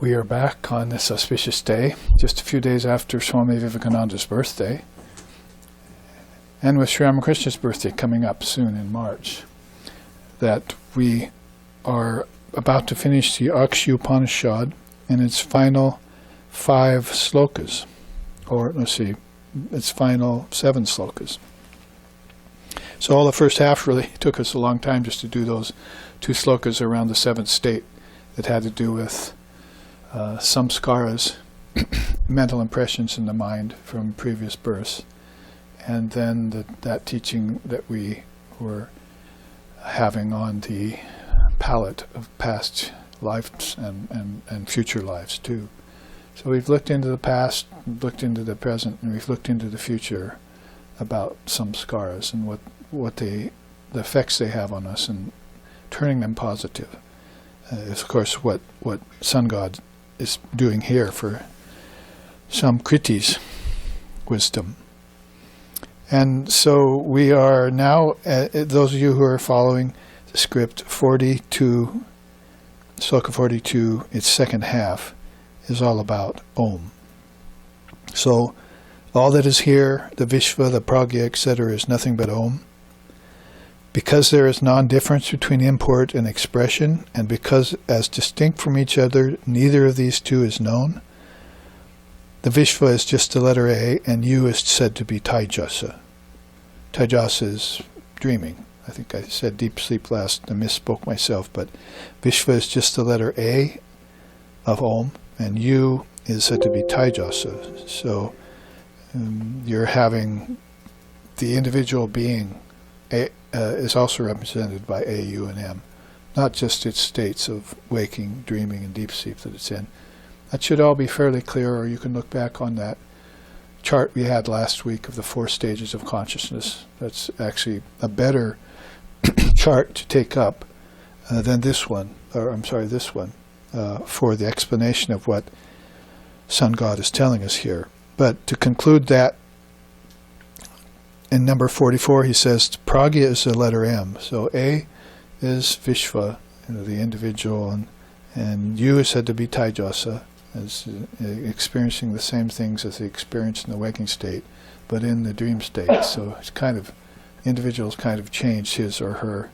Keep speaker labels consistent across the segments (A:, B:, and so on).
A: We are back on this auspicious day, just a few days after Swami Vivekananda's birthday, and with Sri Ramakrishna's birthday coming up soon in March, that we are about to finish the Akshi Upanishad in its final 5 slokas, or let's see, its final 7 slokas. So all the first half really took us a long time just to do those 2 slokas around the 7th state that had to do with samskaras, mental impressions in the mind from previous births, and then that teaching that we were having on the palette of past lives and future lives too. So we've looked into the past, looked into the present, and we've looked into the future about samskaras and what the effects they have on us and turning them positive. Is of course what Sun God is doing here for Samkriti's wisdom. And so we are now, those of you who are following the script, 42, Sloka 42, its second half, is all about Om. So all that is here, the Vishva, the Pragya, etc., is nothing but Om. Because there is non-difference between import and expression, and because as distinct from each other, neither of these two is known, the Vishva is just the letter A, and U is said to be Taijasa. Taijasa is dreaming. I think I said deep sleep last, I misspoke myself, but Vishva is just the letter A of Om, and U is said to be Taijasa. So you're having the individual being is also represented by A, U, and M, not just its states of waking, dreaming, and deep sleep that it's in. That should all be fairly clear, or you can look back on that chart we had last week of the 4 stages of consciousness. That's actually a better chart to take up than this one, this one, for the explanation of what Sun God is telling us here. But to conclude that, in number 44, he says, Pragya is the letter M. So A is Vishva, the individual, and U is said to be Taijasa, as experiencing the same things as he experienced in the waking state, but in the dream state. So it's individuals kind of changed his or her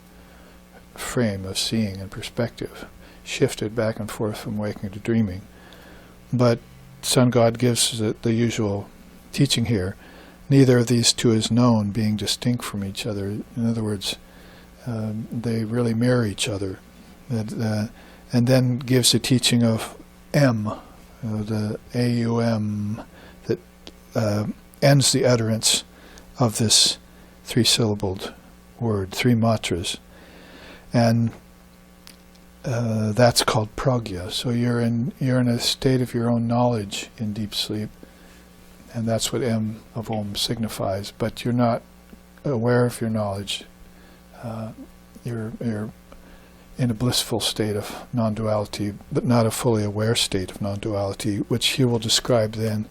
A: frame of seeing and perspective, shifted back and forth from waking to dreaming. But Sun God gives the usual teaching here. Neither of these two is known, being distinct from each other. In other words, they really mirror each other. And then gives the teaching of M, the AUM, that ends the utterance of this 3-syllabled word, 3 matras. And that's called pragya. So you're in a state of your own knowledge in deep sleep. And that's what M of Om signifies. But you're not aware of your knowledge. You're in a blissful state of non-duality, but not a fully aware state of non-duality, which he will describe then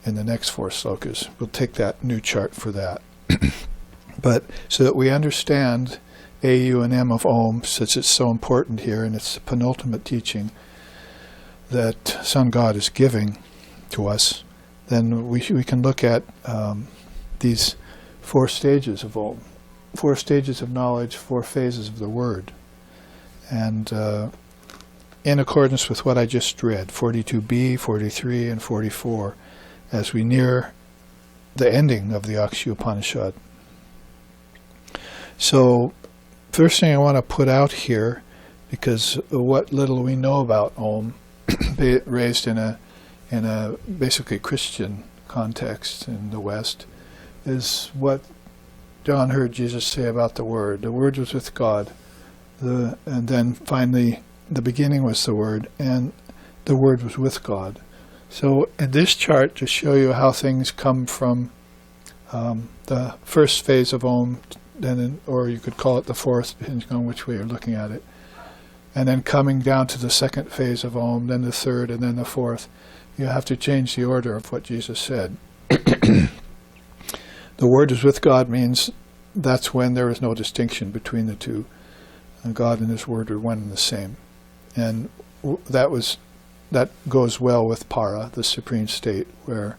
A: in the next 4 slokas. We'll take that new chart for that. But so that we understand A, U, and M of Om, since it's so important here, and it's the penultimate teaching that Sun God is giving to us, then we can look at these 4 stages of Om, 4 stages of knowledge, 4 phases of the word. And in accordance with what I just read, 42b, 43, and 44, as we near the ending of the Akshi Upanishad. So, first thing I want to put out here, because what little we know about Om, raised in a basically Christian context in the West, is what John heard Jesus say about the Word. The Word was with God, and then finally the beginning was the Word, and the Word was with God. So in this chart, to show you how things come from the first phase of Om, or you could call it the 4th, depending on which way you're looking at it, and then coming down to the 2nd phase of Om, then the 3rd, and then the 4th. You have to change the order of what Jesus said. The Word is with God means that's when there is no distinction between the two. And God and His Word are one and the same. And that was that goes well with para, the supreme state, where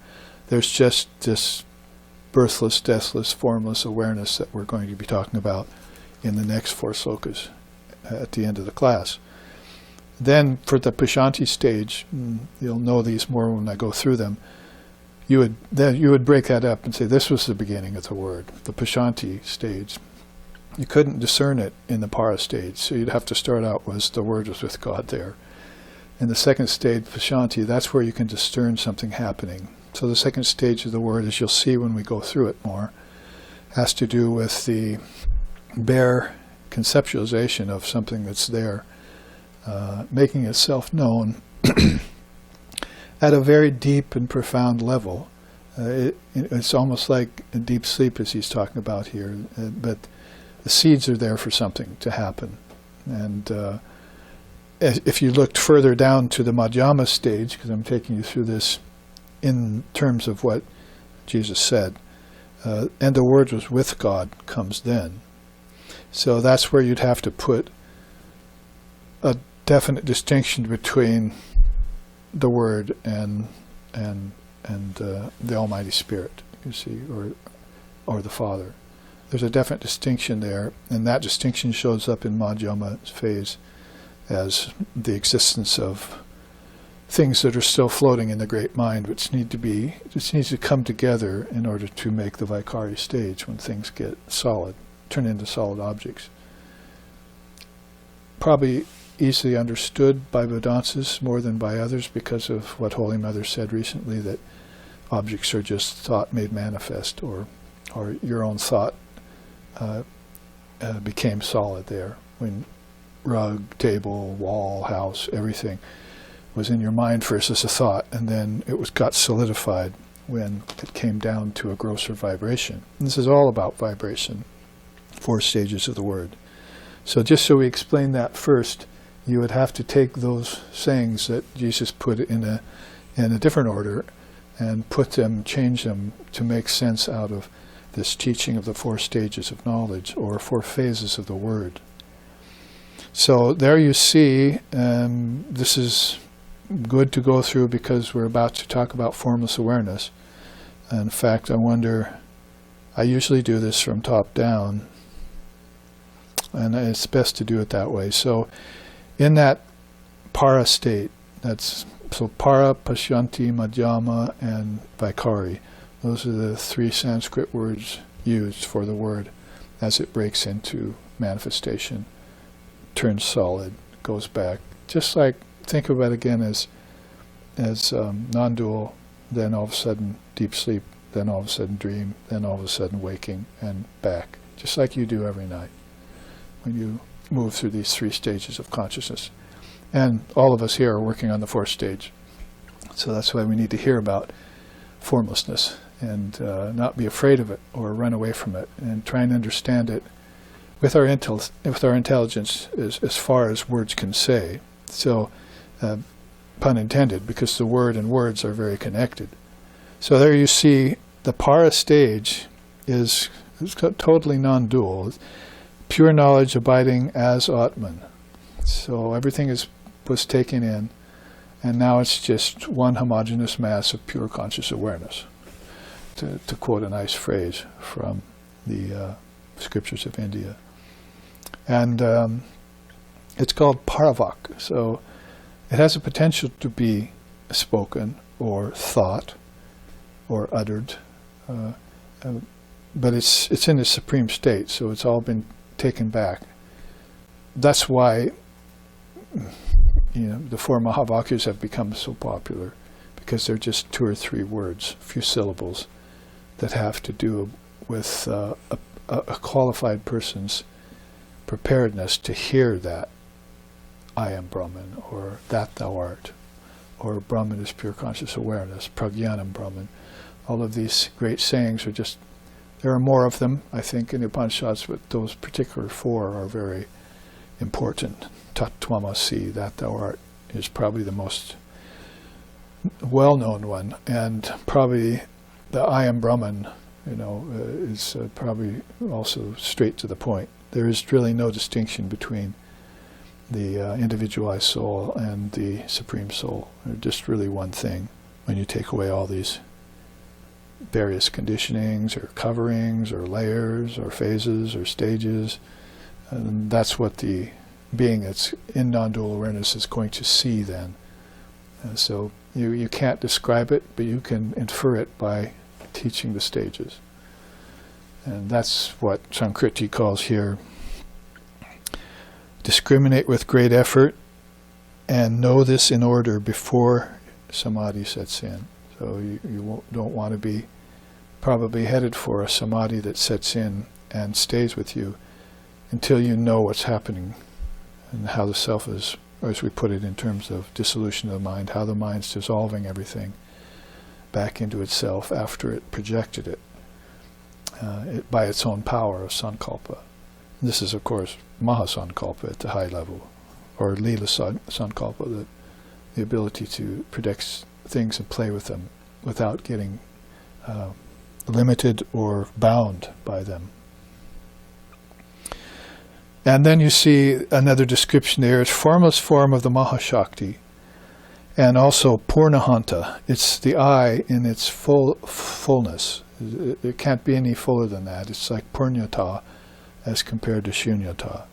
A: there's just this birthless, deathless, formless awareness that we're going to be talking about in the next 4 slokas at the end of the class. Then for the Pashanti stage, you'll know these more when I go through them, you would break that up and say this was the beginning of the word, the Pashanti stage. You couldn't discern it in the para stage, so you'd have to start out with the word was with God there. In the second stage, Pashanti, that's where you can discern something happening. So the second stage of the word, as you'll see when we go through it more, has to do with the bare conceptualization of something that's there, making itself known at a very deep and profound level. It's almost like a deep sleep, as he's talking about here, but the seeds are there for something to happen. And if you looked further down to the Madhyama stage, because I'm taking you through this in terms of what Jesus said, and the word was with God comes then. So that's where you'd have to put a definite distinction between the Word and the Almighty Spirit, you see, or the Father. There's a definite distinction there, and that distinction shows up in Madhyama phase as the existence of things that are still floating in the great mind, which needs to come together in order to make the Vaikari stage when things get solid, turn into solid objects. Probably easily understood by Vedantas more than by others because of what Holy Mother said recently, that objects are just thought made manifest, or your own thought became solid there. When rug, table, wall, house, everything was in your mind first as a thought, and then it got solidified when it came down to a grosser vibration. And this is all about vibration, 4 stages of the word. So just so we explain that first, you would have to take those sayings that Jesus put in a different order and change them to make sense out of this teaching of the 4 stages of knowledge, or 4 phases of the word. So there you see, this is good to go through because we're about to talk about formless awareness. In fact, I usually do this from top down, and it's best to do it that way. So in that para state, so para, Pashanti, Madhyama, and Vaikari, those are the 3 Sanskrit words used for the word as it breaks into manifestation, turns solid, goes back. Just like, think of it again as non-dual, then all of a sudden deep sleep, then all of a sudden dream, then all of a sudden waking and back, just like you do every night when you move through these 3 stages of consciousness. And all of us here are working on the 4th stage. So that's why we need to hear about formlessness and not be afraid of it or run away from it, and try and understand it with our intelligence as far as words can say. So, pun intended, because the word and words are very connected. So there you see the para stage is totally non-dual. Pure knowledge abiding as Atman. So everything was taken in, and now it's just one homogeneous mass of pure conscious awareness, to quote a nice phrase from the scriptures of India. And it's called paravak, so it has a potential to be spoken or thought or uttered, but it's in a supreme state, so it's all been taken back. That's why the 4 Mahavakyas have become so popular, because they're just 2 or 3 words, a few syllables, that have to do with a qualified person's preparedness to hear that I am Brahman, or that thou art, or Brahman is pure conscious awareness, prajnanam Brahman. All of these great sayings are just, there are more of them, I think, in the Upanishads, but those particular 4 are very important. Tat Tvamasi, that thou art, is probably the most well-known one, and probably the I am Brahman, is probably also straight to the point. There is really no distinction between the individualized soul and the Supreme Soul are just really one thing when you take away all these various conditionings or coverings or layers or phases or stages. And that's what the being that's in non-dual awareness is going to see then. So you can't describe it, but you can infer it by teaching the stages. And that's what Sankriti calls here, discriminate with great effort and know this in order before samadhi sets in. So you don't want to be probably headed for a samadhi that sets in and stays with you until you know what's happening and how the self is, as we put it in terms of dissolution of the mind, how the mind's dissolving everything back into itself after it projected it, by its own power of sankalpa. This is, of course, mahasankalpa at the high level, or lila sankalpa, the ability to predict things and play with them without getting limited or bound by them. And then you see another description there. It's formless form of the Mahashakti, and also Purnahanta. It's the I in its fullness. It can't be any fuller than that. It's like Purnyata as compared to Shunyata.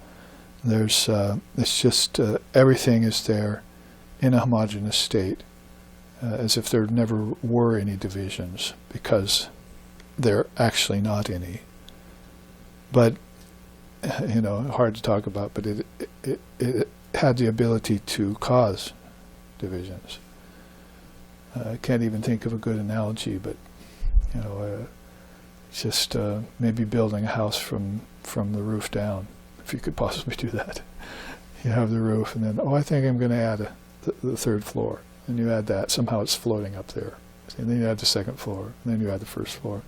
A: There's, it's just everything is there in a homogeneous state, as if there never were any divisions, because there actually not any. But hard to talk about, but it had the ability to cause divisions. I can't even think of a good analogy, but just maybe building a house from the roof down, if you could possibly do that. You have the roof, and then, I think I'm going to add the third floor, and you add that. Somehow it's floating up there. And then you add the second floor, and then you add the first floor.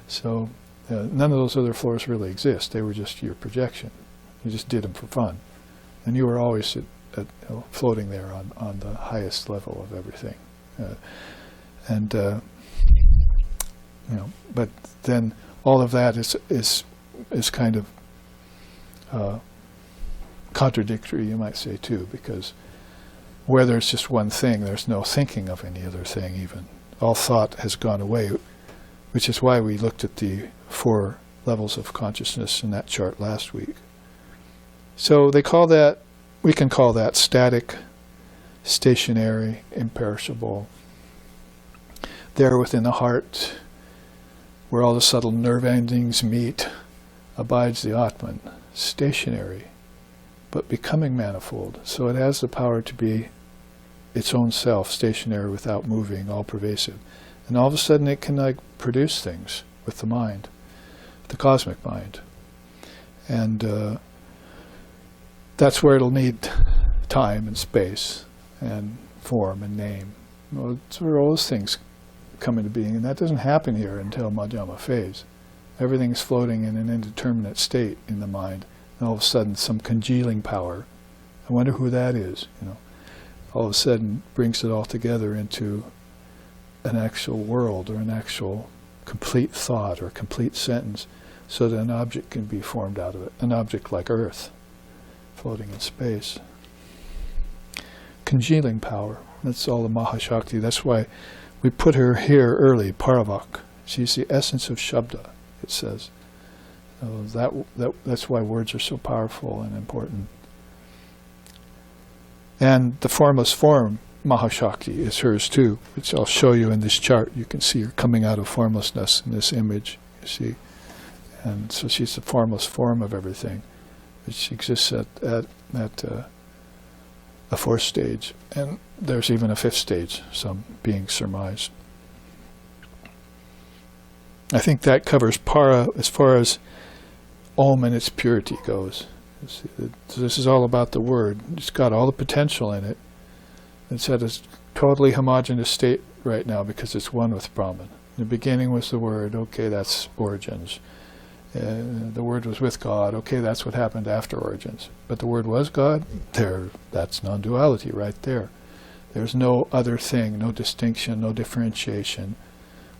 A: So none of those other floors really exist. They were just your projection. You just did them for fun. And you were always floating there on the highest level of everything. But then all of that is kind of contradictory, you might say, too, because where there's just one thing, there's no thinking of any other thing even. All thought has gone away, which is why we looked at the 4 levels of consciousness in that chart last week. So we can call that static, stationary, imperishable. There within the heart, where all the subtle nerve endings meet, abides the Atman, stationary, but becoming manifold. So it has the power to be its own self, stationary without moving, all pervasive. And all of a sudden it can produce things with the mind, the cosmic mind. And that's where it'll need time and space and form and name. Well, it's where all those things come into being, and that doesn't happen here until Madhyama phase. Everything's floating in an indeterminate state in the mind, and all of a sudden some congealing power, I wonder who that is, all of a sudden brings it all together into an actual world or an actual complete thought or complete sentence, so that an object can be formed out of it, an object like Earth, floating in space. Congealing power, that's all the Mahashakti. That's why we put her here early, Paravak. She's the essence of Shabda, it says. That's why words are so powerful and important. And the formless form, Mahashakti, is hers too, which I'll show you in this chart. You can see her coming out of formlessness in this image, you see. And so she's the formless form of everything, which exists at a 4th stage. And there's even a 5th stage, some being surmised. I think that covers Para as far as Om and its purity goes. So this is all about the word. It's got all the potential in it. It's at a totally homogeneous state right now because it's one with Brahman. In the beginning was the word, okay, that's origins. The word was with God, okay, that's what happened after origins. But the word was God, that's non-duality right there. There's no other thing, no distinction, no differentiation,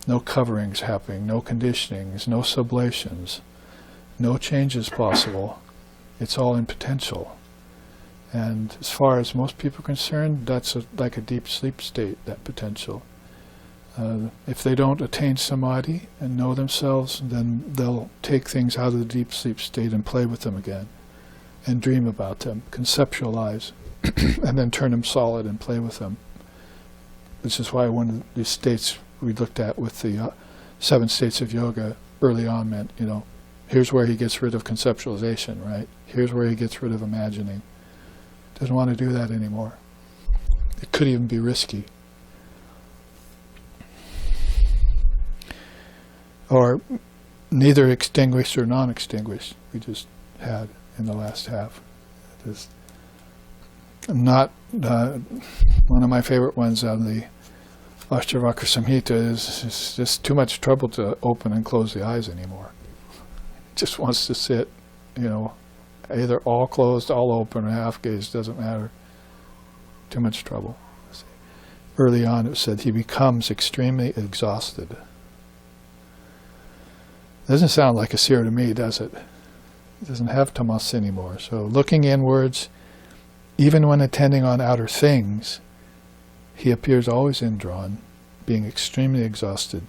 A: no coverings happening, no conditionings, no sublations, no changes possible. It's all in potential. And as far as most people are concerned, that's like a deep sleep state, that potential. If they don't attain samadhi and know themselves, then they'll take things out of the deep sleep state and play with them again, and dream about them, conceptualize, and then turn them solid and play with them. This is why one of the states we looked at with the 7 states of yoga early on meant, here's where he gets rid of conceptualization, right? Here's where he gets rid of imagining. Doesn't want to do that anymore. It could even be risky. Or neither extinguished or non-extinguished, we just had in the last half. Just not one of my favorite ones on the Ashtavakra Samhita is it's just too much trouble to open and close the eyes anymore. It just wants to sit, either all closed, all open, or half gazed, doesn't matter. Too much trouble. Early on it said he becomes extremely exhausted. Doesn't sound like a seer to me, does it? It doesn't have tamas anymore. So looking inwards, even when attending on outer things, he appears always indrawn, being extremely exhausted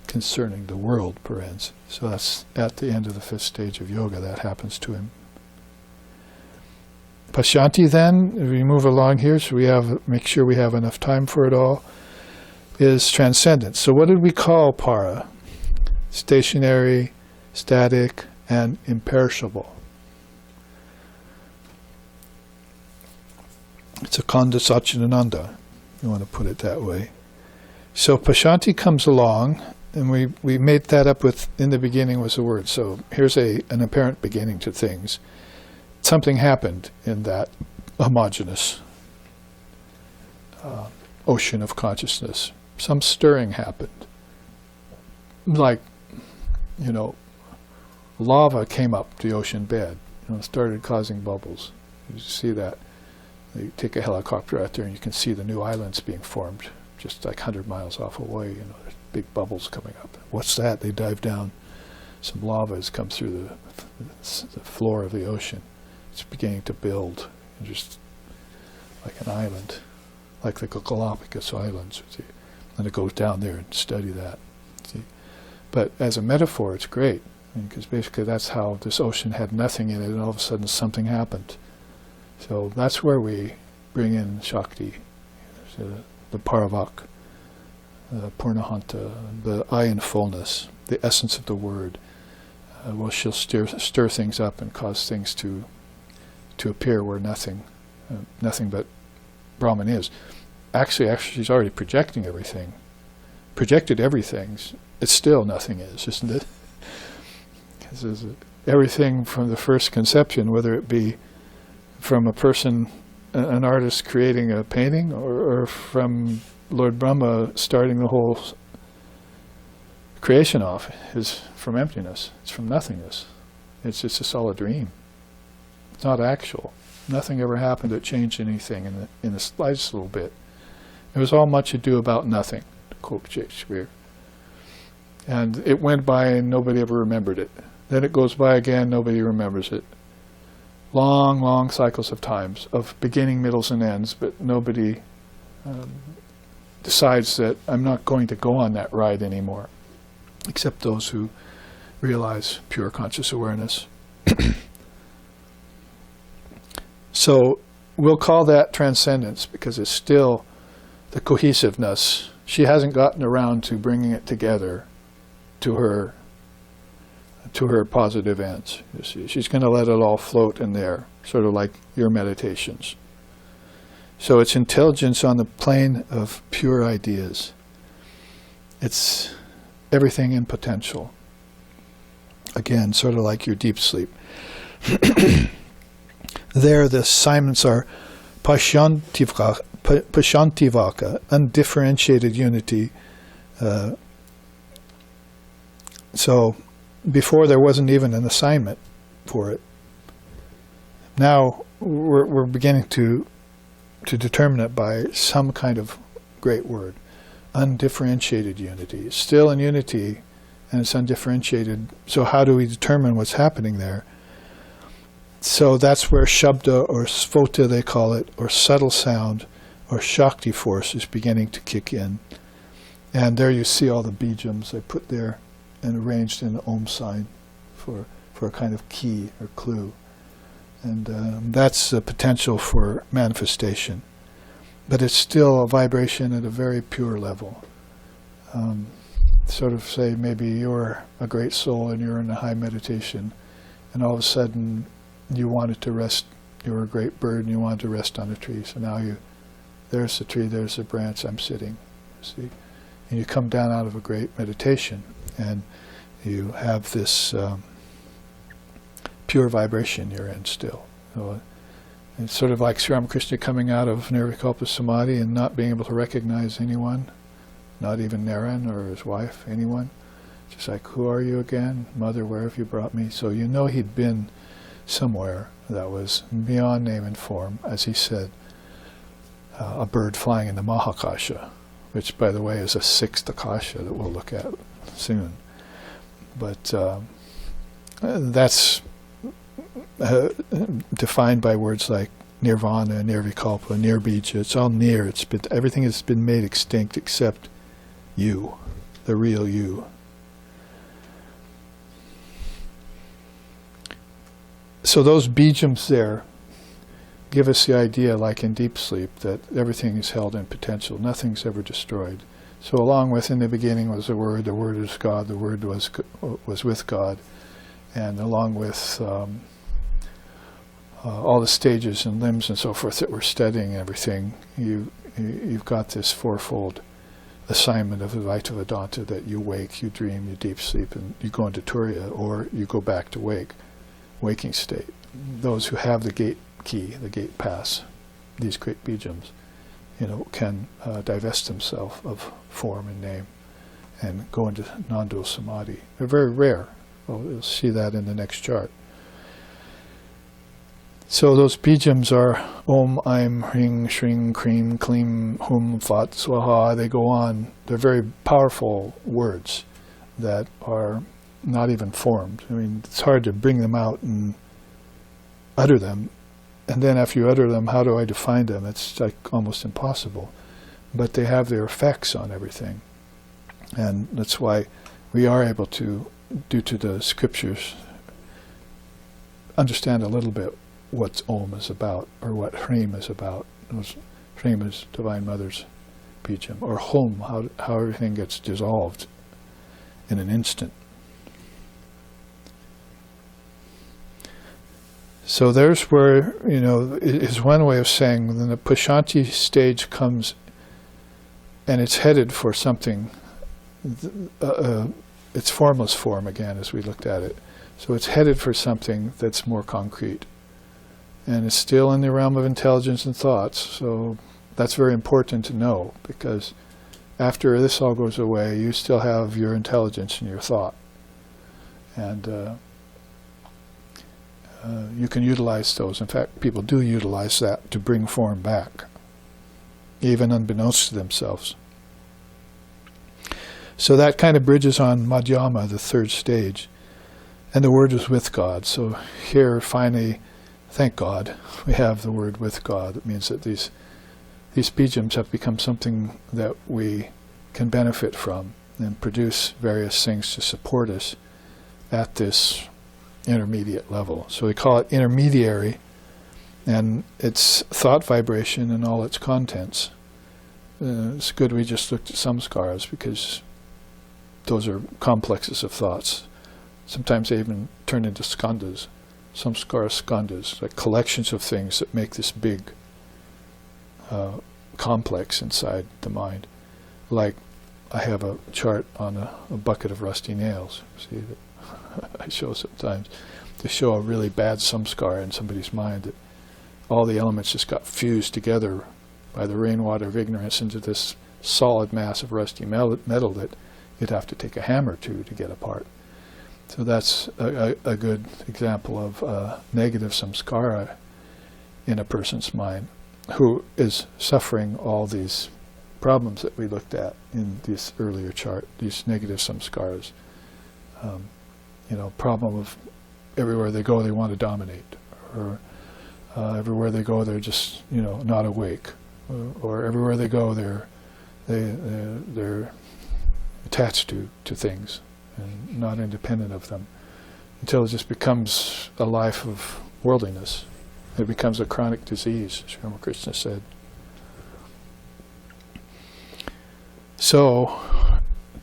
A: concerning the world, parens. So that's at the end of the 5th stage of yoga, that happens to him. Pashanti then, if we move along here, so make sure we have enough time for it all, is transcendence. So what did we call para? Stationary, static, and imperishable. It's a Kanda Satchidananda, you want to put it that way. So Pashanti comes along, and we made that up with, in the beginning was a word. So here's an apparent beginning to things. Something happened in that homogeneous ocean of consciousness. Some stirring happened. Like, lava came up the ocean bed, started causing bubbles. You see that. You take a helicopter out there and you can see the new islands being formed, just like 100 miles off Hawaii. There's big bubbles coming up. What's that? They dive down. Some lava has come through the floor of the ocean. It's beginning to build, just like an island, like the Galapagos Islands. See? And it goes down there and study that. See? But as a metaphor, it's great, because basically that's how this ocean had nothing in it, and all of a sudden something happened. So that's where we bring in Shakti, the Paravak, the Purnahanta, the I in fullness, the essence of the word. She'll stir things up and cause things to appear where nothing but Brahman is. Actually, she's already projected everything. It's still nothing is, isn't it? Because everything from the first conception, whether it be from a person, an artist creating a painting, or from Lord Brahma starting the whole creation off, is from emptiness. It's from nothingness. It's just all a dream. It's not actual. Nothing ever happened that changed anything in the slightest little bit. It was all much ado about nothing, to quote Shakespeare. And it went by and nobody ever remembered it. Then it goes by again, nobody remembers it. Long, long cycles of times, of beginning, middles, and ends, but nobody decides that I'm not going to go on that ride anymore, except those who realize pure conscious awareness. So we'll call that transcendence, because it's still the cohesiveness. She hasn't gotten around to bringing it together to her positive ends. You see, she's going to let it all float in there, sort of like your meditations. So it's intelligence on the plane of pure ideas. It's everything in potential. Again, sort of like your deep sleep. There, the assignments are pashantivaka, undifferentiated unity. So before there wasn't even an assignment for it. Now we're beginning to determine it by some kind of great word. Undifferentiated unity. It's still in unity and it's undifferentiated. So how do we determine what's happening there? So that's where Shabda or Svota, they call it, or subtle sound, or Shakti force is beginning to kick in. And there you see all the bijams I put there and arranged in the Om sign for a kind of key or clue. And that's the potential for manifestation. But it's still a vibration at a very pure level. Sort of say maybe you're a great soul and you're in a high meditation, and all of a sudden you wanted to rest, you were a great bird and you wanted to rest on a tree. So now there's the tree, there's the branch, I'm sitting, see? And you come down out of a great meditation and you have this pure vibration you're in still. So it's sort of like Sri Ramakrishna coming out of Nirvikalpa Samadhi and not being able to recognize anyone, not even Narayan or his wife, anyone. Just like, who are you again? Mother, where have you brought me? So you know he'd been somewhere that was beyond name and form, as he said, a bird flying in the Mahakasha, which, by the way, is a sixth Akasha that we'll look at soon. But that's defined by words like nirvana, nirvikalpa, nirbija. It's all near. Everything has been made extinct except you, the real you. So those bijams there give us the idea, like in deep sleep, that everything is held in potential. Nothing's ever destroyed. So along with, in the beginning was the Word is God, the Word was with God, and along with all the stages and limbs and so forth that we're studying, everything, you've got this fourfold assignment of Advaita Vedanta, that you wake, you dream, you deep sleep, and you go into Turiya, or you go back to waking state. Those who have the gate key, the gate pass, these great bijams, can divest themselves of form and name and go into non-dual samadhi. They're very rare. You'll see that in the next chart. So those bijams are Om, Aim, Hring, Shring, Kreem, Kleem, Hum, Fat, Swaha. They go on. They're very powerful words that are not even formed. I mean, it's hard to bring them out and utter them. And then after you utter them, how do I define them? It's like almost impossible. But they have their effects on everything. And that's why we are able to, due to the scriptures, understand a little bit what Om is about, or what Hrim is about. Hrim is Divine Mother's bijam. Or Hum, how everything gets dissolved in an instant. So there's where, is one way of saying when the Pashanti stage comes and it's headed for something, it's formless form again as we looked at it. So it's headed for something that's more concrete. And it's still in the realm of intelligence and thoughts, so that's very important to know, because after this all goes away, you still have your intelligence and your thought. And you can utilize those. In fact, people do utilize that to bring form back, even unbeknownst to themselves. So that kind of bridges on Madhyama, the third stage. And the Word is with God. So here, finally, thank God, we have the Word with God. It means that these bijams have become something that we can benefit from and produce various things to support us at this intermediate level. So we call it intermediary, and it's thought vibration and all its contents. It's good we just looked at samskaras, because those are complexes of thoughts. Sometimes they even turn into skandhas, samskara skandhas, like collections of things that make this big complex inside the mind. Like I have a chart on a bucket of rusty nails. See that I show sometimes, to show a really bad samskara in somebody's mind, that all the elements just got fused together by the rainwater of ignorance into this solid mass of rusty metal that you'd have to take a hammer to get apart. So that's a good example of negative samskara in a person's mind who is suffering all these problems that we looked at in this earlier chart, these negative samskaras. Problem of everywhere they go they want to dominate, or everywhere they go they're just not awake, or everywhere they go they're attached to things and not independent of them, until it just becomes a life of worldliness. It becomes a chronic disease, as Ramakrishna said. So,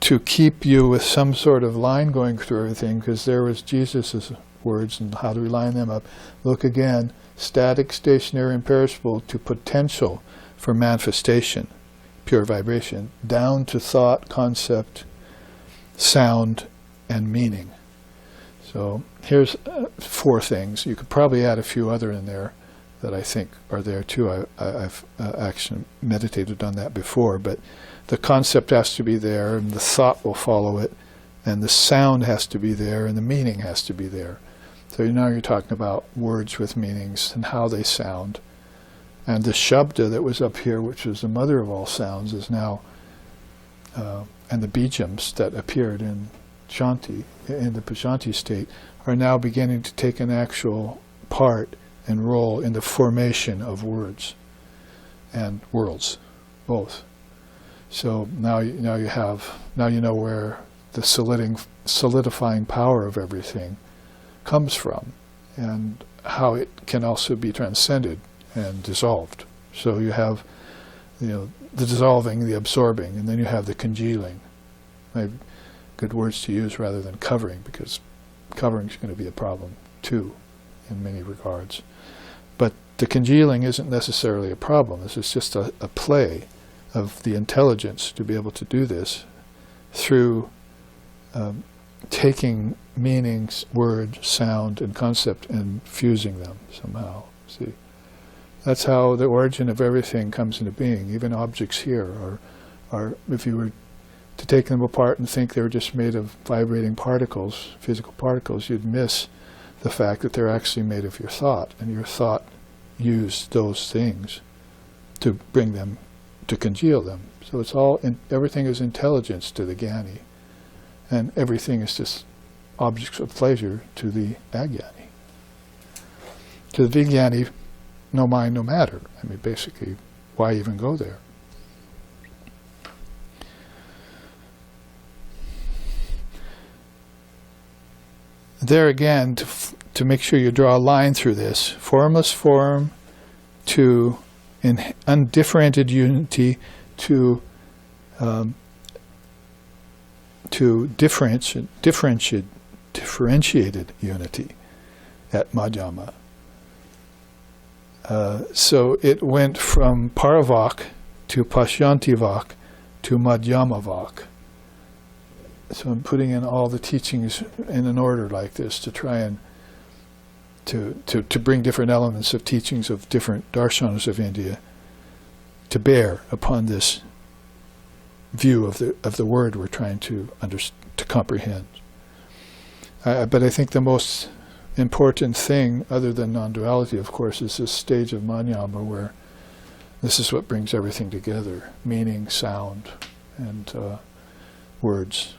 A: to keep you with some sort of line going through everything, because there was Jesus' words, and how do we line them up? Look again, static, stationary, imperishable, to potential for manifestation, pure vibration, down to thought, concept, sound, and meaning. So here's 4 things. You could probably add a few other in there that I think are there too. I've actually meditated on that before, but the concept has to be there, and the thought will follow it, and the sound has to be there, and the meaning has to be there. So now you're talking about words with meanings and how they sound. And the shabda that was up here, which is the mother of all sounds, is now, and the bijams that appeared in Shanti, in the Pashanti state, are now beginning to take an actual part and role in the formation of words and worlds, both. So now you know where the solidifying power of everything comes from, and how it can also be transcended and dissolved. So you have, the dissolving, the absorbing, and then you have the congealing. Maybe good words to use rather than covering, because covering is going to be a problem too, in many regards. But the congealing isn't necessarily a problem. This is just a play of the intelligence to be able to do this through taking meanings, word, sound, and concept and fusing them somehow. See, that's how the origin of everything comes into being. Even objects here are if you were to take them apart and think they were just made of vibrating particles, physical particles, you'd miss the fact that they're actually made of your thought, and your thought used those things to bring them, to congeal them. So it's all, everything is intelligence to the jnani, and everything is just objects of pleasure to the ajnani. To the vijnani, no mind, no matter. I mean, basically, why even go there? There again, to make sure you draw a line through this, formless form to undifferentiated unity to differentiated unity at Madhyama. So it went from Paravak to Pashyantivak to Madhyamavak. So I'm putting in all the teachings in an order like this to try and to bring different elements of teachings of different darshanas of India to bear upon this view of the word we're trying to comprehend. But I think the most important thing, other than non-duality, of course, is this stage of Madhyama where this is what brings everything together: meaning, sound, and words.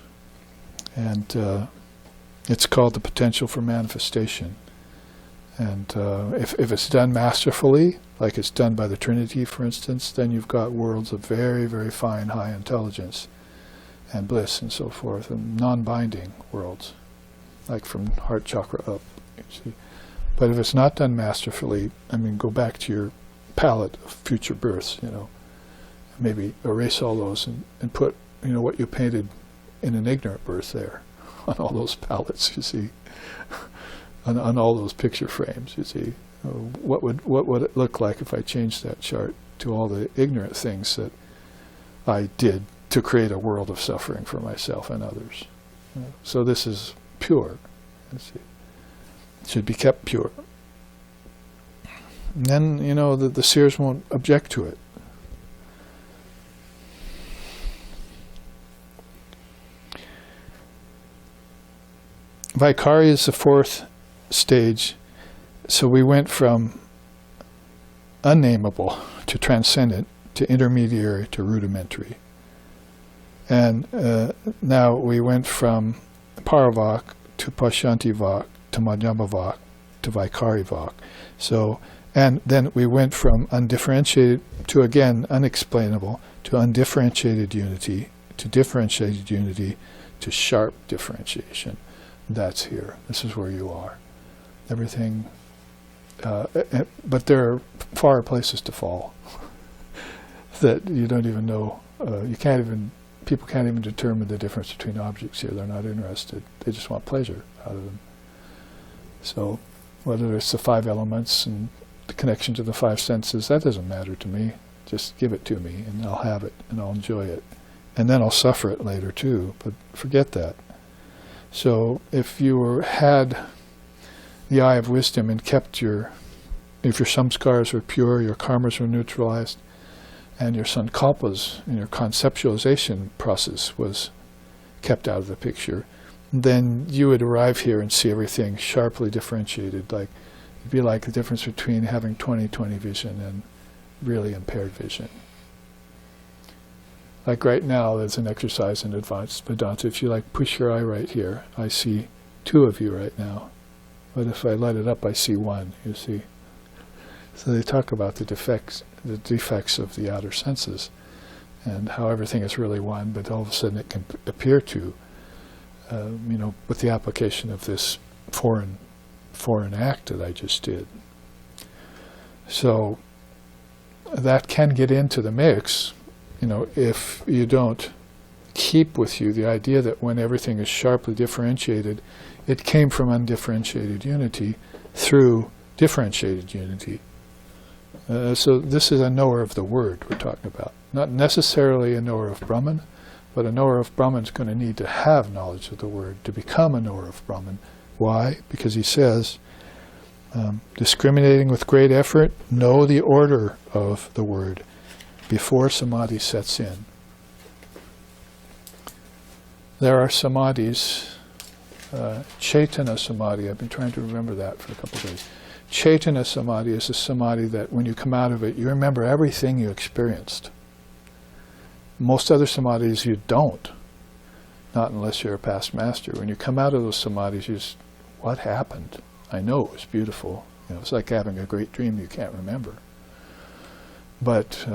A: And it's called the potential for manifestation. And if it's done masterfully, like it's done by the Trinity, for instance, then you've got worlds of very, very fine, high intelligence and bliss and so forth, and non-binding worlds, like from heart chakra up. You see. But if it's not done masterfully, I mean, go back to your palette of future births, maybe erase all those and put, what you painted in an ignorant birth there on all those palettes, you see, on all those picture frames, you see. What would it look like if I changed that chart to all the ignorant things that I did to create a world of suffering for myself and others? So this is pure. You see. It should be kept pure. And then, the seers won't object to it. Vaikari is the 4th stage. So we went from unnameable to transcendent to intermediary to rudimentary. And now we went from Paravak to Pashyantivak to Madhyamavak to Vaikari Vak. So, and then we went from undifferentiated to, again, unexplainable, to undifferentiated unity, to differentiated unity, to sharp differentiation. That's here. This is where you are. Everything, but there are far places to fall that you don't even know. People can't even determine the difference between objects here. They're not interested. They just want pleasure out of them. So whether it's the 5 elements and the connection to the 5 senses, that doesn't matter to me. Just give it to me and I'll have it and I'll enjoy it. And then I'll suffer it later too, but forget that. So if you had the eye of wisdom and kept if your samskaras were pure, your karmas were neutralized, and your sankalpas and your conceptualization process was kept out of the picture, then you would arrive here and see everything sharply differentiated. Like, it'd be like the difference between having 20/20 vision and really impaired vision. Like right now, there's an exercise in advanced Vedanta. If you push your eye right here, I see 2 of you right now. But if I light it up, I see 1, you see. So they talk about the defects of the outer senses and how everything is really one, but all of a sudden it can appear to, with the application of this foreign act that I just did. So that can get into the mix, if you don't keep with you the idea that when everything is sharply differentiated, it came from undifferentiated unity through differentiated unity. So this is a knower of the word we're talking about. Not necessarily a knower of Brahman, but a knower of Brahman is going to need to have knowledge of the word to become a knower of Brahman. Why? Because he says, discriminating with great effort, know the order of the word before samadhi sets in. There are samadhis, Caitanya Samadhi, I've been trying to remember that for a couple of days. Caitanya Samadhi is a samadhi that when you come out of it, you remember everything you experienced. Most other samadhis you don't, not unless you're a past master. When you come out of those samadhis, you just, what happened? I know it was beautiful. It's like having a great dream you can't remember. But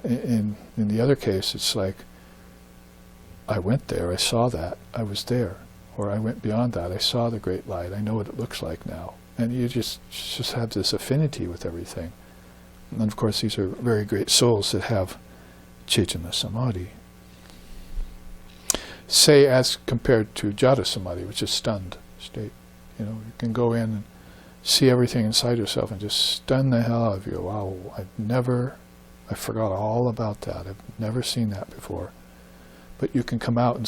A: in the other case, it's like, I went there, I saw that, I was there. Or I went beyond that, I saw the great light, I know what it looks like now. And you just have this affinity with everything. And of course these are very great souls that have Caitanya Samadhi. Say as compared to Jata Samadhi, which is stunned state. You can go in and see everything inside yourself and just stun the hell out of you. Wow, I forgot all about that. I've never seen that before. But you can come out and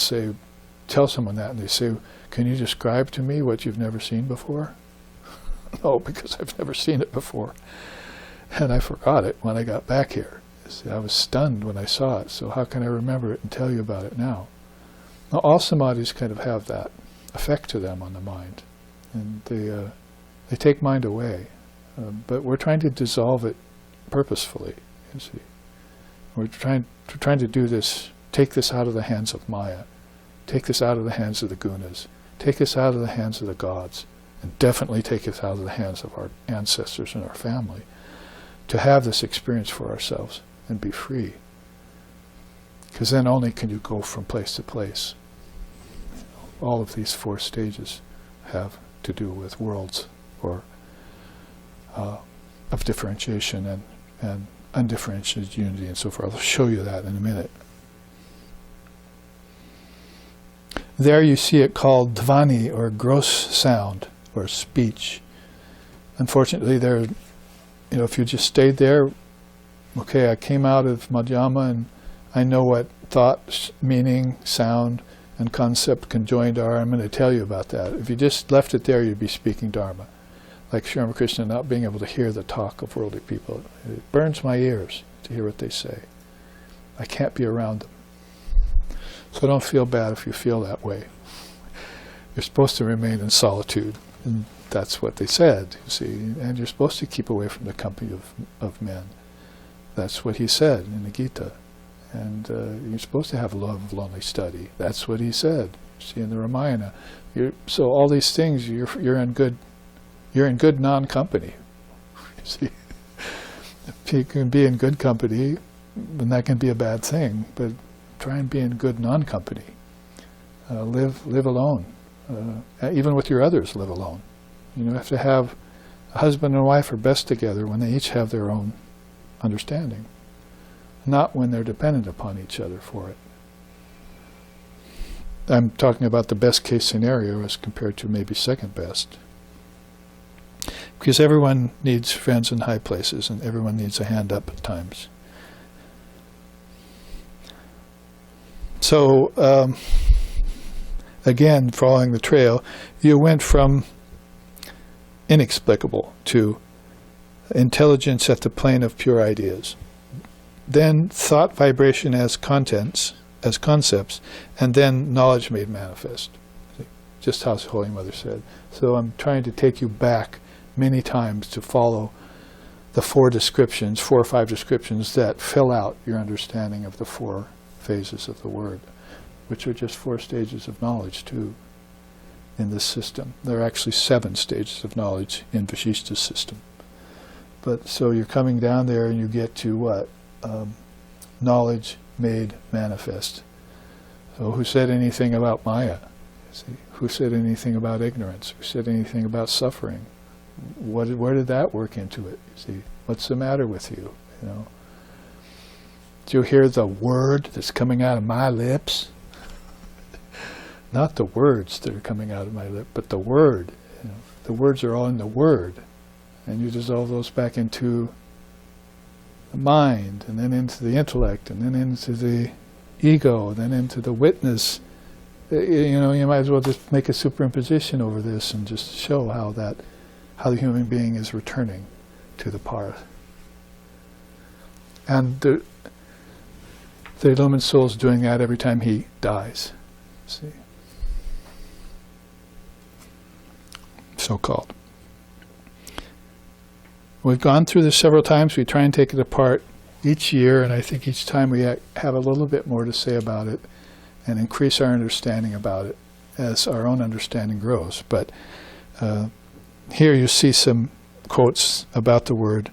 A: tell someone that, and they say, can you describe to me what you've never seen before? No, because I've never seen it before. And I forgot it when I got back here. I was stunned when I saw it, so how can I remember it and tell you about it now? Now, all samadhis kind of have that effect to them on the mind. And they take mind away. But we're trying to dissolve it purposefully, you see. We're trying to do this, take this out of the hands of Maya. Take this out of the hands of the gunas. Take this out of the hands of the gods. And definitely take it out of the hands of our ancestors and our family. To have this experience for ourselves and be free. Because then only can you go from place to place. All of these 4 stages have to do with worlds or of differentiation and undifferentiated unity and so forth. I'll show you that in a minute. There you see it called dhvani, or gross sound, or speech. Unfortunately, if you just stayed there, okay, I came out of Madhyama and I know what thought, meaning, sound, and concept conjoined are. I'm going to tell you about that. If you just left it there, you'd be speaking dharma. Like Sri Ramakrishna not being able to hear the talk of worldly people. It burns my ears to hear what they say. I can't be around them. So don't feel bad if you feel that way. You're supposed to remain in solitude. And that's what they said, you see. And you're supposed to keep away from the company of men. That's what he said in the Gita. And you're supposed to have love of lonely study. That's what he said. See, in the Ramayana. So all these things, you're in good you're in good non-company. You see, if you can be in good company, then that can be a bad thing. But try and be in good non-company. Live alone. Even with your others, live alone. You have to have a husband and wife are best together when they each have their own understanding, not when they're dependent upon each other for it. I'm talking about the best case scenario as compared to maybe second best. Because everyone needs friends in high places and everyone needs a hand up at times. So, again, following the trail, you went from inexplicable to intelligence at the plane of pure ideas. Then thought vibration as contents, as concepts, and then knowledge made manifest. Just how Holy Mother said. So I'm trying to take you back many times to follow the 4 or 5 descriptions that fill out your understanding of the 4 phases of the word, which are just 4 stages of knowledge too in this system. There are actually 7 stages of knowledge in Vashishta's system. But so you're coming down there and you get to what? Knowledge made manifest. So who said anything about Maya? See? Who said anything about ignorance? Who said anything about suffering? Where did that work into it? You see, what's the matter with you? Do you hear the word that's coming out of my lips? Not the words that are coming out of my lip, but the word. The words are all in the word. And you dissolve those back into the mind, and then into the intellect, and then into the ego, and then into the witness. You might as well just make a superimposition over this and just show how the human being is returning to the path. And the illumined soul is doing that every time he dies. See? So-called. We've gone through this several times. We try and take it apart each year, and I think each time we have a little bit more to say about it and increase our understanding about it as our own understanding grows. But here you see some quotes about the word.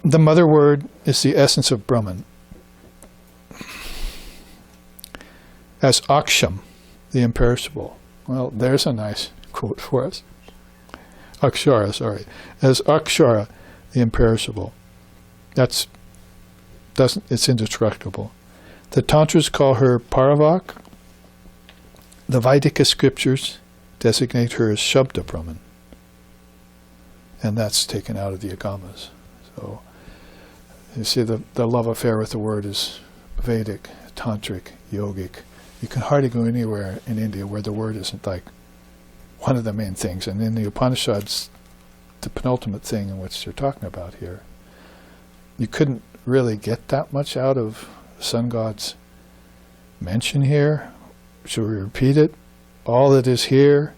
A: The mother word is the essence of Brahman. As Aksham, the imperishable. Well, there's a nice quote for us. Akshara, sorry. As Akshara, the imperishable. It's indestructible. The Tantras call her Paravak. The Vaidika scriptures designate her as Shabda Brahman. And that's taken out of the Agamas. So, you see the love affair with the word is Vedic, Tantric, Yogic. You can hardly go anywhere in India where the word isn't like one of the main things. And in the Upanishads, the penultimate thing in which they're talking about here, you couldn't really get that much out of the sun god's mention here. Should we repeat it? All that is here,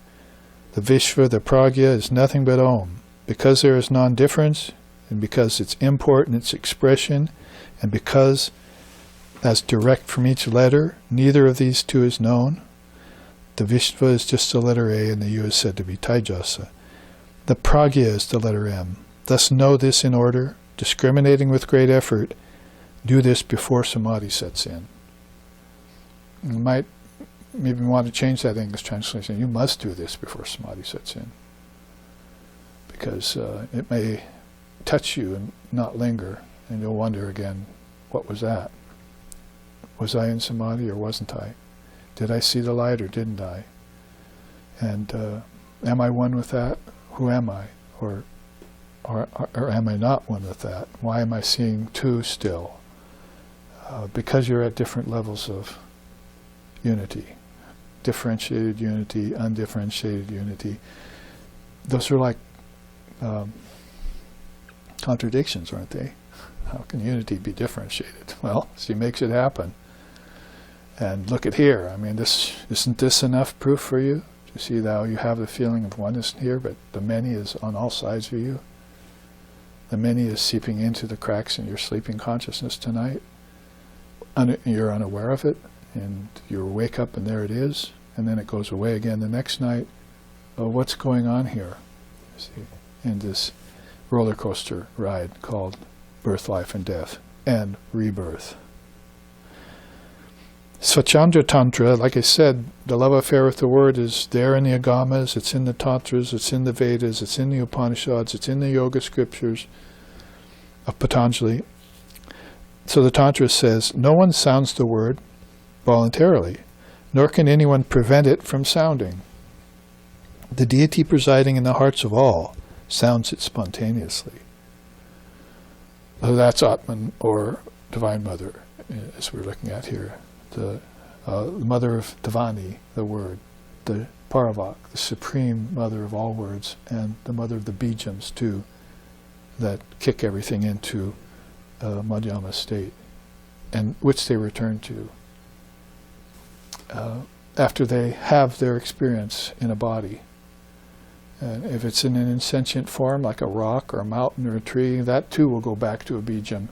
A: the Vishva, the Pragya, is nothing but Om. Because there is non-difference, and because its import and its expression, and because, as direct from each letter, neither of these two is known. The Vishva is just the letter A, and the U is said to be Taijasa. The Pragya is the letter M. Thus know this in order, discriminating with great effort. Do this before Samadhi sets in. You might maybe want to change that English translation. You must do this before Samadhi sets in. Because it may touch you and not linger, and you'll wonder again, what was that? Was I in Samadhi or wasn't I? Did I see the light or didn't I? And am I one with that? Who am I? Or am I not one with that? Why am I seeing two still? Because you're at different levels of unity. Differentiated unity, undifferentiated unity. Those are like contradictions, aren't they? How can unity be differentiated? Well, she makes it happen. And look at here. I mean, isn't this enough proof for you? To see how you have the feeling of oneness here, but the many is on all sides of you. The many is seeping into the cracks in your sleeping consciousness tonight. You're unaware of it, and you wake up and there it is, and then it goes away again the next night. what's going on here, see, in this roller coaster ride called birth, life, and death, and rebirth. Swachandra Tantra, like I said, the love affair with the word is there in the Agamas, it's in the Tantras, it's in the Vedas, it's in the Upanishads, it's in the Yoga scriptures of Patanjali. So the Tantra says, no one sounds the word voluntarily, nor can anyone prevent it from sounding. The deity presiding in the hearts of all sounds it spontaneously. So that's Atman, or Divine Mother, as we're looking at here. The mother of Devani, the word, the Paravak, the supreme mother of all words, and the mother of the Bijams too, that kick everything into Madhyama state, and which they return to after they have their experience in a body. And if it's in an insentient form, like a rock or a mountain or a tree, that too will go back to a Bijam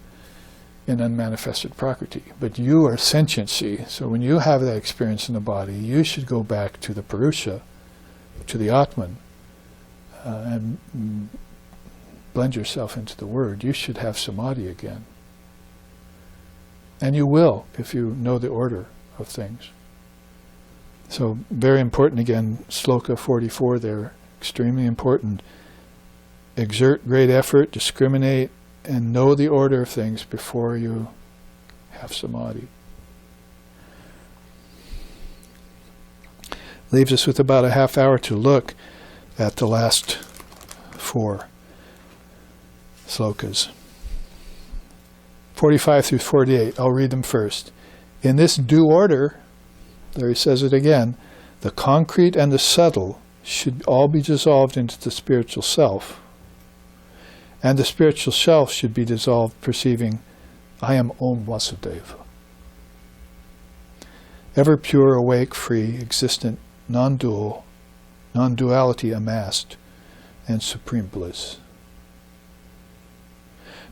A: in unmanifested prakriti. But you are sentiency, so when you have that experience in the body, you should go back to the Purusha, to the Atman, and blend yourself into the word. You should have samadhi again. And you will, if you know the order of things. So very important again, sloka 44 there, extremely important. Exert great effort, discriminate, and know the order of things before you have samadhi. Leaves us with about a half hour to look at the last 4 slokas. 45 through 48, I'll read them first. In this due order, there he says it again, the concrete and the subtle should all be dissolved into the spiritual self. And the spiritual self should be dissolved perceiving, I am Om Vasudeva. Ever pure, awake, free, existent, non-dual, non-duality amassed, and supreme bliss.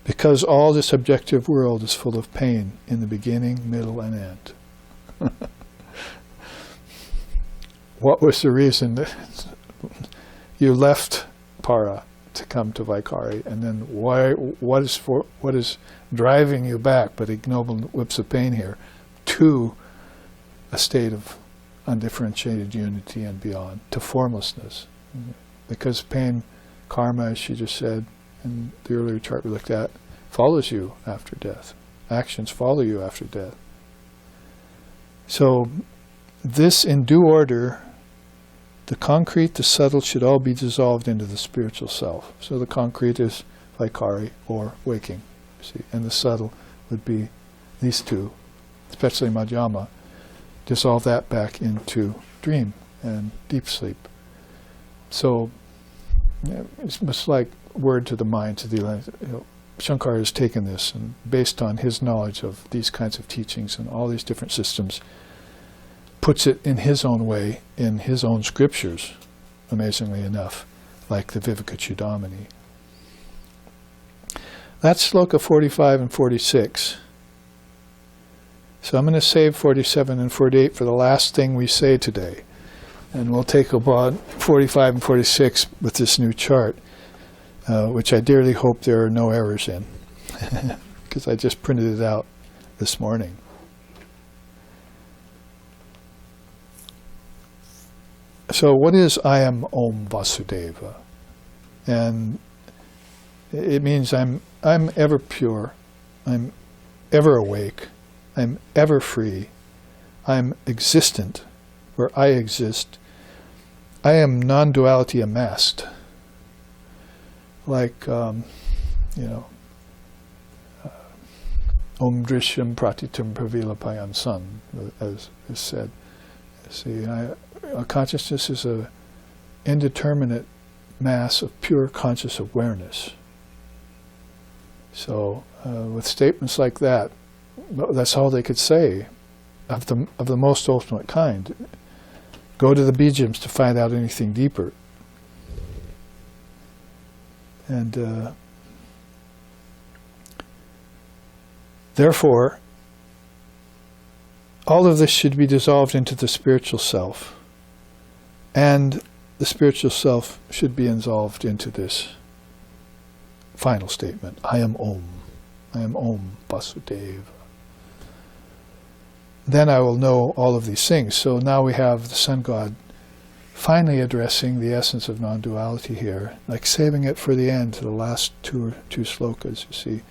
A: Because all this objective world is full of pain in the beginning, middle, and end. What was the reason that you left para to come to Vaikari, and then what is driving you back but ignoble whips of pain here to a state of undifferentiated unity and beyond, to formlessness? Because pain, karma, as she just said in the earlier chart we looked at, follows you after death. Actions follow you after death. So this in due order, the concrete, the subtle should all be dissolved into the spiritual self. So the concrete is Vaikari, or waking, see, and the subtle would be these two, especially Madhyama. Dissolve that back into dream and deep sleep. So it's much like word to the mind, to the Shankara has taken this, and based on his knowledge of these kinds of teachings and all these different systems, puts it in his own way, in his own scriptures, amazingly enough, like the Vivekachudamani. That's sloka 45 and 46. So I'm going to save 47 and 48 for the last thing we say today. And we'll take about 45 and 46 with this new chart, which I dearly hope there are no errors in, because I just printed it out this morning. So what is I am Om Vasudeva? And it means I'm ever pure, I'm ever awake, I'm ever free, I'm existent where I exist, I am non-duality amassed. Like, Om Drishyam Pratitam Pravilapayam Sun, as is said. See, consciousness is an indeterminate mass of pure conscious awareness. So, with statements like that, that's all they could say of the most ultimate kind. Go to the Bijams to find out anything deeper. And therefore, all of this should be dissolved into the spiritual self. And the spiritual self should be involved into this final statement. I am Om. I am Om Vasudeva. Then I will know all of these things. So now we have the Sun God finally addressing the essence of non-duality here, like saving it for the end, to the last two slokas, you see,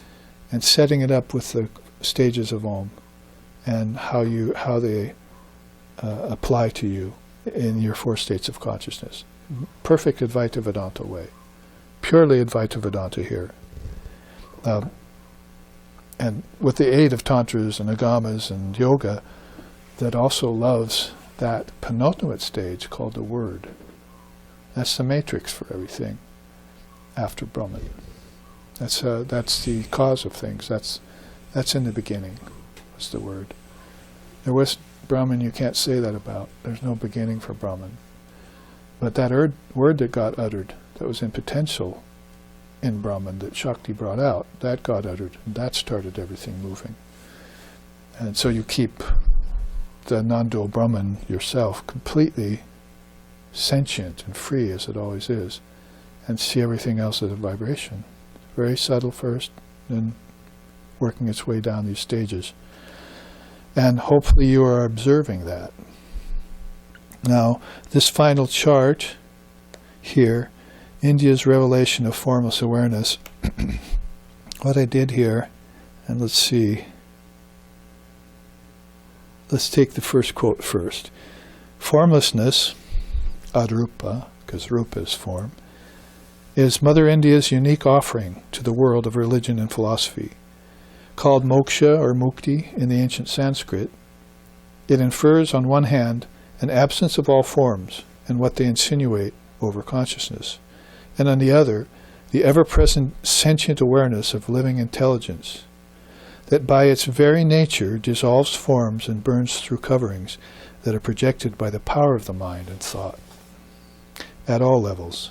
A: and setting it up with the stages of Om and how they apply to you in your 4 states of consciousness. Perfect Advaita Vedanta way. Purely Advaita Vedanta here. And with the aid of Tantras and Agamas and Yoga, that also loves that penultimate stage called the Word. That's the matrix for everything after Brahman. That's the cause of things. That's in the beginning. That's the Word. There was Brahman you can't say that about. There's no beginning for Brahman. But that word that got uttered, that was in potential in Brahman, that Shakti brought out, that got uttered, and that started everything moving. And so you keep the non-dual Brahman yourself completely sentient and free as it always is, and see everything else as a vibration. Very subtle first, then working its way down these stages. And hopefully you are observing that. Now, this final chart here, India's revelation of formless awareness, what I did here, and let's see, let's take the first quote first. Formlessness, adrupa, because rupa is form, is Mother India's unique offering to the world of religion and philosophy. Called moksha or mukti in the ancient Sanskrit, it infers on one hand an absence of all forms and what they insinuate over consciousness, and on the other, the ever-present sentient awareness of living intelligence that by its very nature dissolves forms and burns through coverings that are projected by the power of the mind and thought at all levels.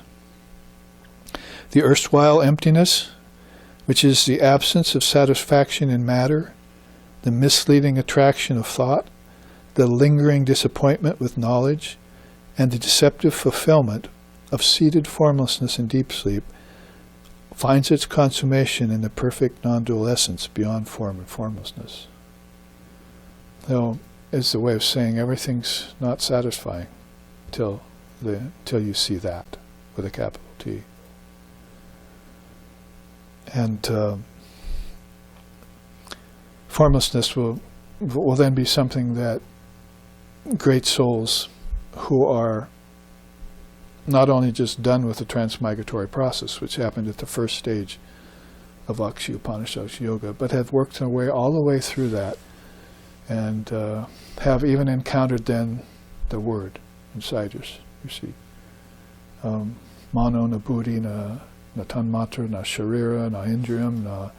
A: The erstwhile emptiness, which is the absence of satisfaction in matter, the misleading attraction of thought, the lingering disappointment with knowledge, and the deceptive fulfillment of seated formlessness in deep sleep, finds its consummation in the perfect non-dual essence beyond form and formlessness. So it's the way of saying everything's not satisfying till you see that with a capital T. And formlessness will then be something that great souls who are not only just done with the transmigratory process, which happened at the first stage of Akshi Upanishad yoga, but have worked their way all the way through that and have even encountered then the Word inside us, you see. Mano na buddhi na tanmatra na sharira na indriyam na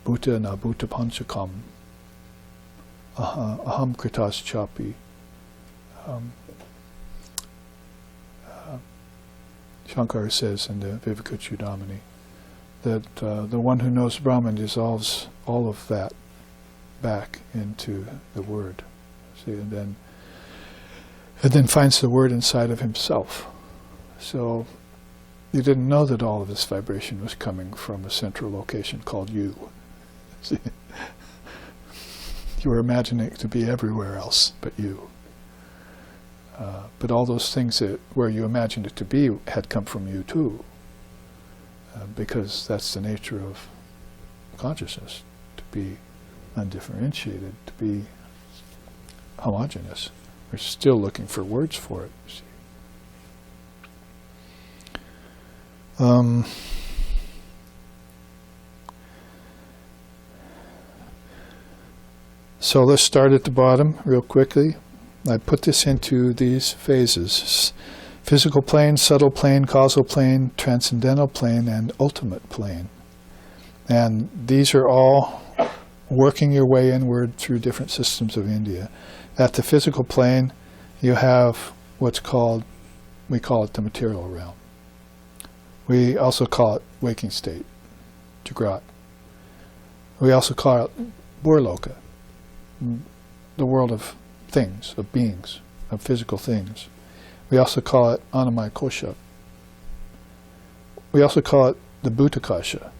A: bhuta panchakam aham kritas chapi. Shankara says in the Vivekachudamani that the one who knows Brahman dissolves all of that back into the Word. See, and then finds the Word inside of himself. So you didn't know that all of this vibration was coming from a central location called you. See? You were imagining it to be everywhere else but you. But all those things where you imagined it to be had come from you too, because that's the nature of consciousness, to be undifferentiated, to be homogeneous. We're still looking for words for it, you see. So let's start at the bottom real quickly. I put this into these phases: physical plane, subtle plane, causal plane, transcendental plane, and ultimate plane. And these are all working your way inward through different systems of India. At the physical plane, you have what's called, we call it the material realm. We also call it waking state, Jagrat. We also call it Burloka, the world of things, of beings, of physical things. We also call it Annamaya Kosha. We also call it the Bhutakasha,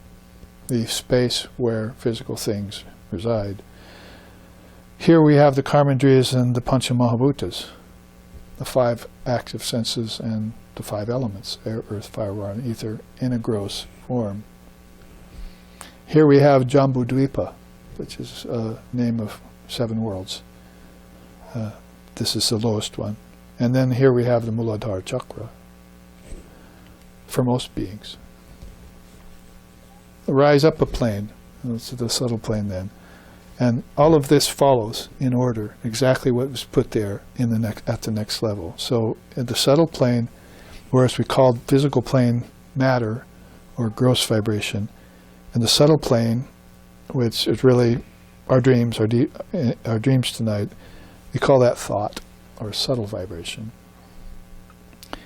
A: the space where physical things reside. Here we have the Karmendriyas and the Pancha Mahabhutas, the 5 active senses and the 5 elements, air, earth, fire, water, and ether, in a gross form. Here we have Jambudvipa, which is a name of 7 worlds. This is the lowest one. And then here we have the Muladhara Chakra, for most beings. Rise up a plane, that's the subtle plane then. And all of this follows in order, exactly what was put there in the at the next level. So at the subtle plane, whereas we called physical plane matter or gross vibration, and the subtle plane, which is really our dreams, our dreams tonight, we call that thought or subtle vibration.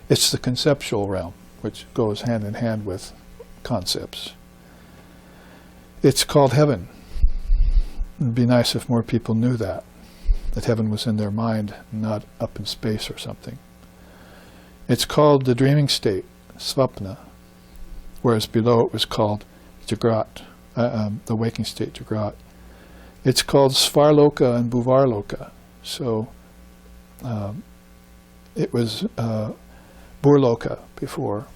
A: It's the conceptual realm, which goes hand in hand with concepts. It's called heaven. It'd be nice if more people knew that heaven was in their mind, not up in space or something. It's called the dreaming state, svapna, whereas below it was called jagrat, the waking state, jagrat. It's called svarloka and bhuvarloka. So it was burloka before.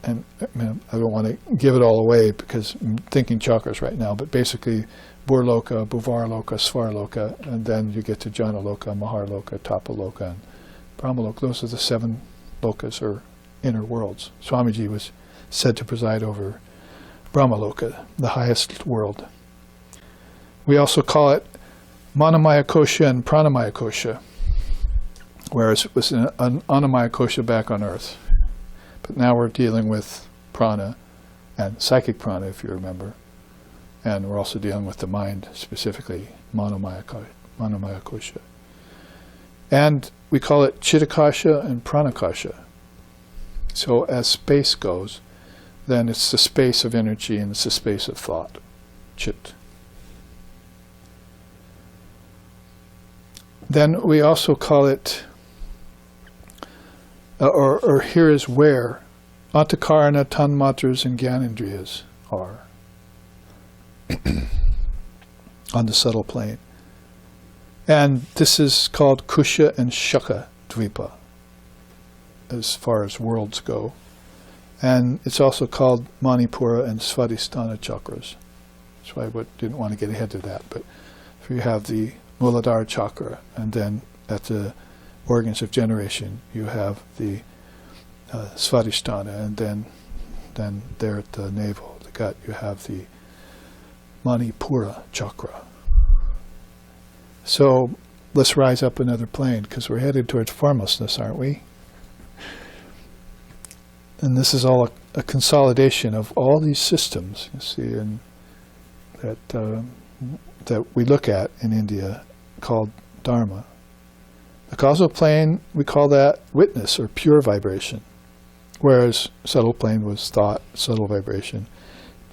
A: And I don't want to give it all away because I'm thinking chakras right now, but basically Burloka, Bhuvarloka, Svarloka, and then you get to Janaloka, Maharloka, Tapaloka, and Brahmaloka. Those are the 7 lokas, or inner worlds. Swamiji was said to preside over Brahmaloka, the highest world. We also call it Manomaya Kosha and Pranamaya Kosha, whereas it was an Annamaya Kosha back on earth. But now we're dealing with prana and psychic prana, if you remember. And we're also dealing with the mind, specifically Manomaya Kosha. And we call it Chittakasha and Pranakasha. So as space goes, then it's the space of energy and it's the space of thought, Chit. Then we also call it, or here is where Antakarana, Tanmatras, and Gyanendriyas are on the subtle plane. And this is called Kusha and Shaka Dvipa, as far as worlds go. And it's also called Manipura and Svadhisthana chakras. That's why I didn't want to get ahead of that. But if you have the Muladhara chakra, and then at the organs of generation, you have the Svadhisthana, and then there at the navel, the gut, you have the Manipura chakra. So let's rise up another plane, because we're headed towards formlessness, aren't we? And this is all a consolidation of all these systems, you see, and that we look at in India, called dharma. The causal plane, we call that witness or pure vibration, whereas subtle plane was thought, subtle vibration.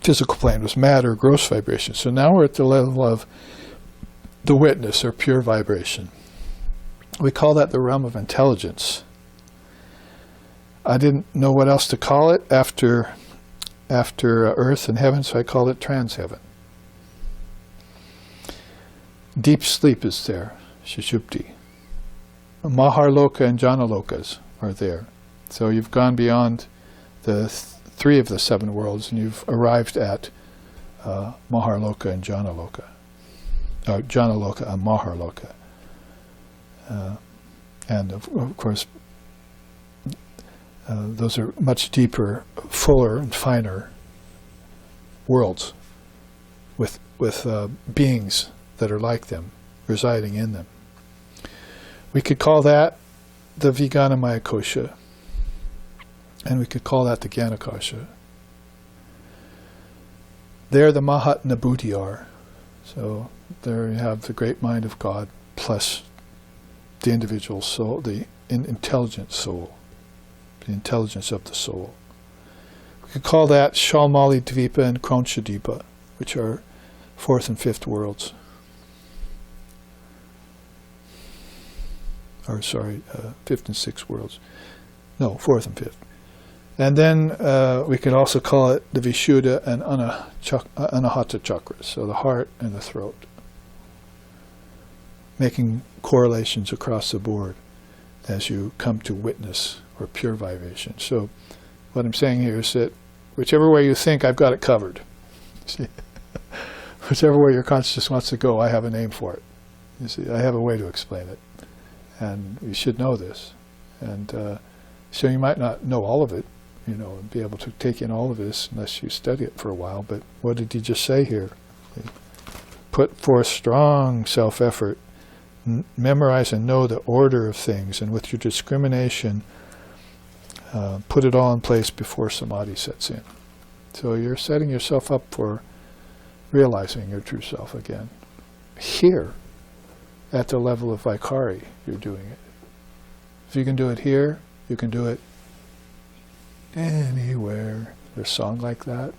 A: Physical plane was matter, gross vibration. So now we're at the level of the witness or pure vibration. We call that the realm of intelligence. I didn't know what else to call it after earth and heaven, so I called it trans-heaven. Deep sleep is there, Sushupti. Maharloka and Janalokas are there. So you've gone beyond the 3 of the 7 worlds, and you've arrived at Maharloka and Janaloka. Or Janaloka and Maharloka. And of course, those are much deeper, fuller, and finer worlds with beings that are like them, residing in them. We could call that the Vijnanamaya Kosha, and we could call that the Gyanakosha. There the Mahatma Buddhi are. So there you have the great mind of God plus the individual soul, the intelligent soul, the intelligence of the soul. We could call that Shalmali Dvipa and Kronsha Dvipa, which are 4th and 5th worlds. fifth and sixth worlds. No, fourth and fifth. And then we could also call it the Vishuddha and Anahata chakras, so the heart and the throat, making correlations across the board as you come to witness or pure vibration. So what I'm saying here is that whichever way you think, I've got it covered. See? Whichever way your consciousness wants to go, I have a name for it. You see, I have a way to explain it. And you should know this. And so you might not know all of it, and be able to take in all of this unless you study it for a while. But what did he just say here? Put forth strong self-effort, memorize and know the order of things, and with your discrimination, put it all in place before samadhi sets in. So you're setting yourself up for realizing your true self again. Here, at the level of Vaikari, you're doing it. If you can do it here, you can do it anywhere. There's a song like that.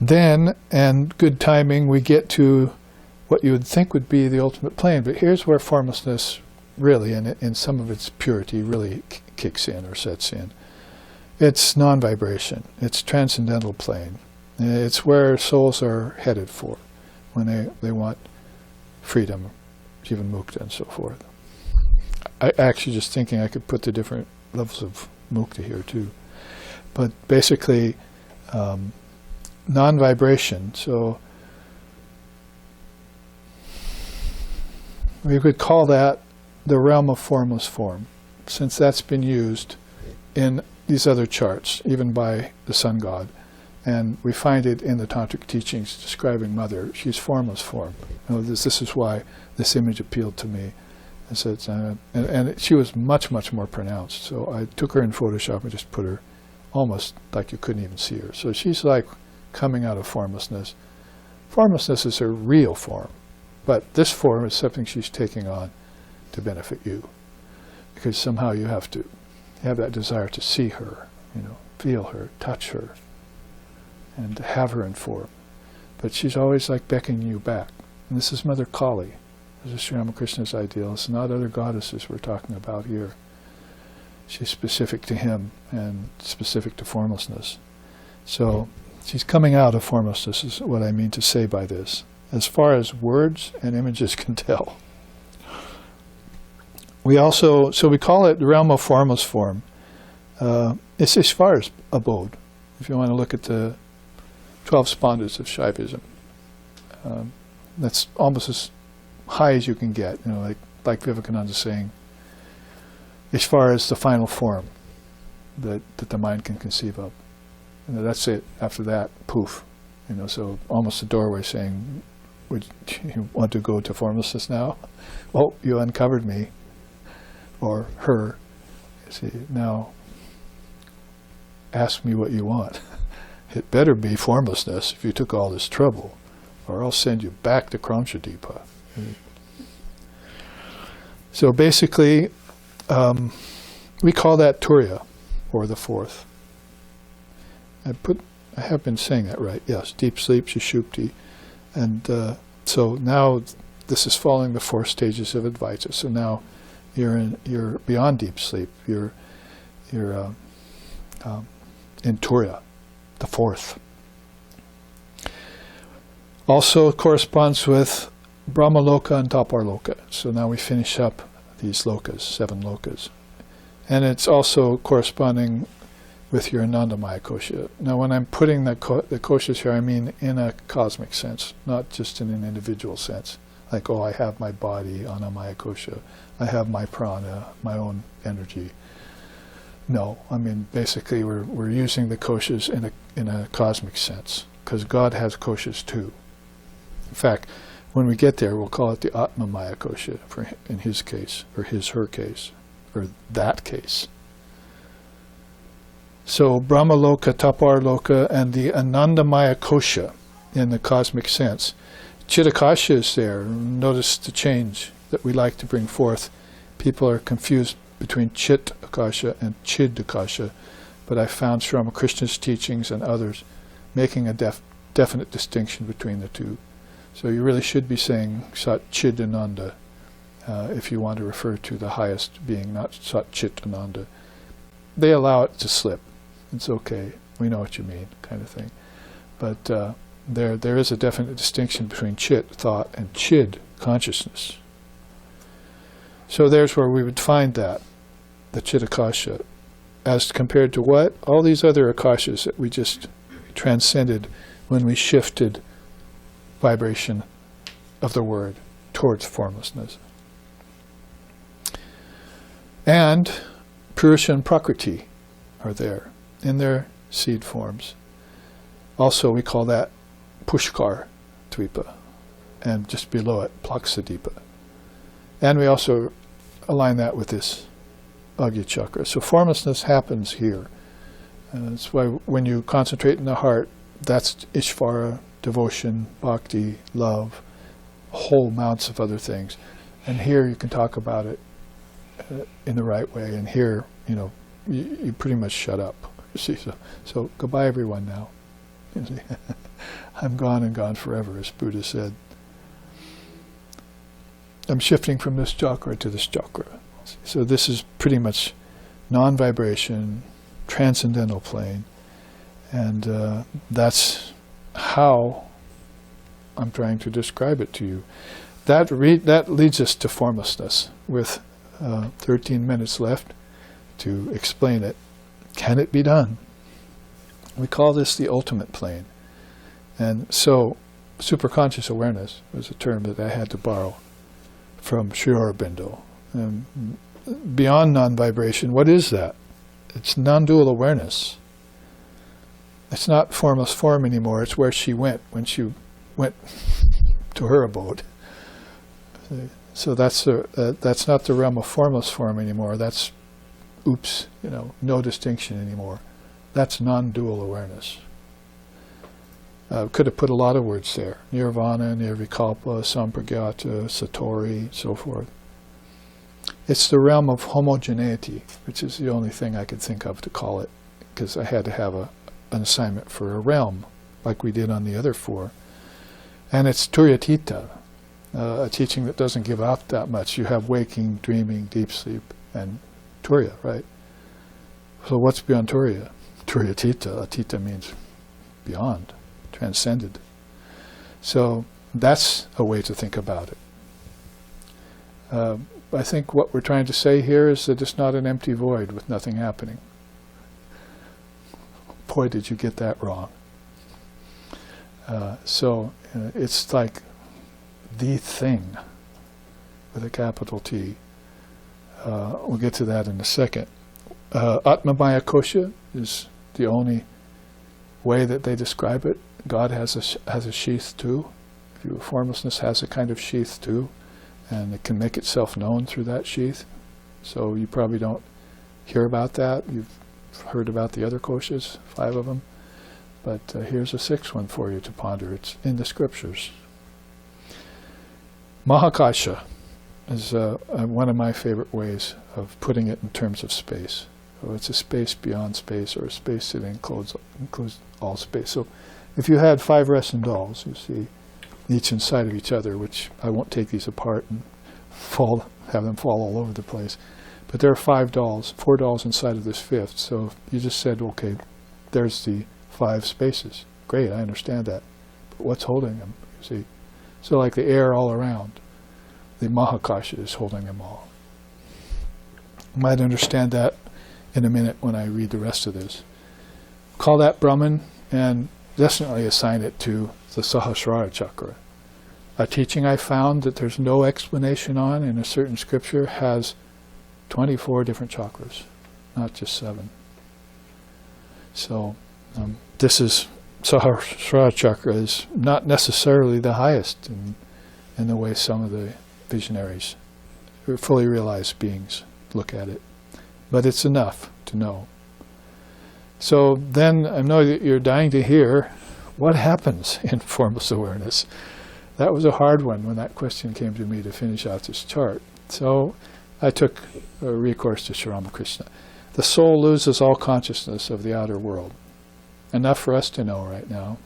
A: Then, and good timing, we get to what you would think would be the ultimate plane. But here's where formlessness really, in some of its purity, really kicks in or sets in. It's non-vibration. It's transcendental plane. It's where souls are headed for when they want freedom, even mukta and so forth. I actually just thinking I could put the different levels of mukta here too. But basically, non-vibration. So we could call that the realm of formless form, since that's been used in these other charts, even by the sun god. And we find it in the tantric teachings describing Mother. She's formless form. This is why this image appealed to me. And, so and she was much, much more pronounced. So I took her in Photoshop and just put her almost like you couldn't even see her. So she's like coming out of formlessness. Formlessness is her real form. But this form is something she's taking on to benefit you. Because somehow you have to have that desire to see her, feel her, touch her, and to have her in form. But she's always like beckoning you back. And this is Mother Kali. This is Sri Ramakrishna's ideal. It's not other goddesses we're talking about here. She's specific to him and specific to formlessness. So she's coming out of formlessness is what I mean to say by this, as far as words and images can tell. We also, so we call it the realm of formless form. It's as far as abode. If you want to look at the 12 spandhas of Shaivism, that's almost as high as you can get. Like Vivekananda saying, as far as the final form that the mind can conceive of. That's it. After that, poof. So almost the doorway saying, would you want to go to formlessness now? Oh, you uncovered me. Or her. See, now ask me what you want. It better be formlessness if you took all this trouble, or I'll send you back to Kramshadipa. So basically, we call that Turiya, or the fourth. I have been saying that right, yes, deep sleep, Sushupti. And so now this is following the 4 stages of Advaita. So now you're beyond deep sleep. You're in Turiya, the fourth. Also corresponds with Brahmaloka and Taparloka. So now we finish up these lokas, 7 lokas. And it's also corresponding with your Anandamaya kosha. Now when I'm putting the koshas here, I mean in a cosmic sense, not just in an individual sense. Like, oh, I have my body, Anamaya kosha. I have my prana, my own energy. No, I mean basically we're using the koshas in a cosmic sense, because God has koshas too. In fact, when we get there, we'll call it the Atmamaya kosha in his case, or her case, or that case. So Brahmaloka, Taparloka, and the Anandamaya kosha in the cosmic sense. Chidakasha is there. Notice the change that we like to bring forth. People are confused between Chit Akasha and Chid Akasha, but I found Sri Ramakrishna's teachings and others making a definite distinction between the two. So you really should be saying Sat Chid Ananda if you want to refer to the highest being, not Sat Chit Ananda. They allow it to slip. It's okay. We know what you mean, kind of thing. But there is a definite distinction between Chit, thought, and Chid, consciousness. So there's where we would find that, the Chit Akasha, as compared to what? All these other Akashas that we just transcended when we shifted vibration of the word towards formlessness. And Purusha and Prakriti are there in their seed forms. Also, we call that Pushkar Dvipa, and just below it, Plaksadipa. And we also align that with this Agya Chakra. So formlessness happens here. That's why when you concentrate in the heart, that's Ishvara, devotion, bhakti, love, whole amounts of other things. And here you can talk about it in the right way. And here, you pretty much shut up. See, so goodbye everyone now. I'm gone and gone forever, as Buddha said. I'm shifting from this chakra to this chakra. So this is pretty much non-vibration, transcendental plane. And that's how I'm trying to describe it to you. That leads us to formlessness, with 13 minutes left to explain it. Can it be done? We call this the ultimate plane. And so superconscious awareness was a term that I had to borrow from Sri Aurobindo. Beyond non-vibration, what is that? It's non-dual awareness. It's not formless form anymore. It's where she went when she went to her abode. So that's not the realm of formless form anymore. That's, no distinction anymore. That's non-dual awareness. Could have put a lot of words there. Nirvana, Nirvikalpa, Sampragyata, Satori, so forth. It's the realm of homogeneity, which is the only thing I could think of to call it, because I had to have an assignment for a realm, like we did on the other four. And it's Turyatita, a teaching that doesn't give out that much. You have waking, dreaming, deep sleep, and Turya, right? So what's beyond Turya? Turyatita. Atita means beyond, transcended. So that's a way to think about it. I think what we're trying to say here is that it's not an empty void with nothing happening. Boy, did you get that wrong. It's like the thing with a capital T. We'll get to that in a second. Atmamaya Kosha is the only way that they describe it. God has a sheath too. Formlessness has a kind of sheath too, and it can make itself known through that sheath. So you probably don't hear about that. You've heard about the other koshas, 5 of them. But here's a 6th one for you to ponder. It's in the scriptures. Mahakasha is one of my favorite ways of putting it in terms of space. So it's a space beyond space, or a space that includes all space. So if you had 5 resin dolls, you see, each inside of each other, which I won't take these apart and have them fall all over the place. But there are 5 dolls, 4 dolls inside of this 5th. So you just said, okay, there's the 5 spaces. Great, I understand that. But what's holding them, you see? So like the air all around, the Mahakasha is holding them all. You might understand that in a minute when I read the rest of this. Call that Brahman, and definitely assign it to the Sahasrara chakra. A teaching I found that there's no explanation on in a certain scripture has 24 different chakras, not just 7. So this is Sahasrara chakra is not necessarily the highest in the way some of the visionaries, or fully realized beings, look at it. But it's enough to know. So then I know that you're dying to hear what happens in formless awareness. That was a hard one when that question came to me to finish out this chart. So I took recourse to Sri Ramakrishna. The soul loses all consciousness of the outer world. Enough for us to know right now.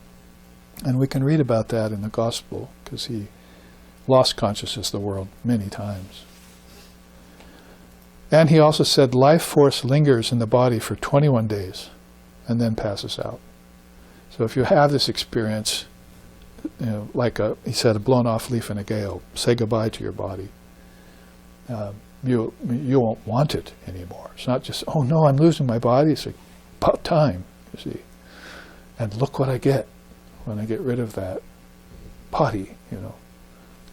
A: And we can read about that in the Gospel, because he lost consciousness of the world many times. And he also said life force lingers in the body for 21 days and then passes out. So if you have this experience, like he said, a blown off leaf in a gale, say goodbye to your body. You won't want it anymore. It's not just, oh no, I'm losing my body. It's like, about time, you see. And look what I get when I get rid of that body,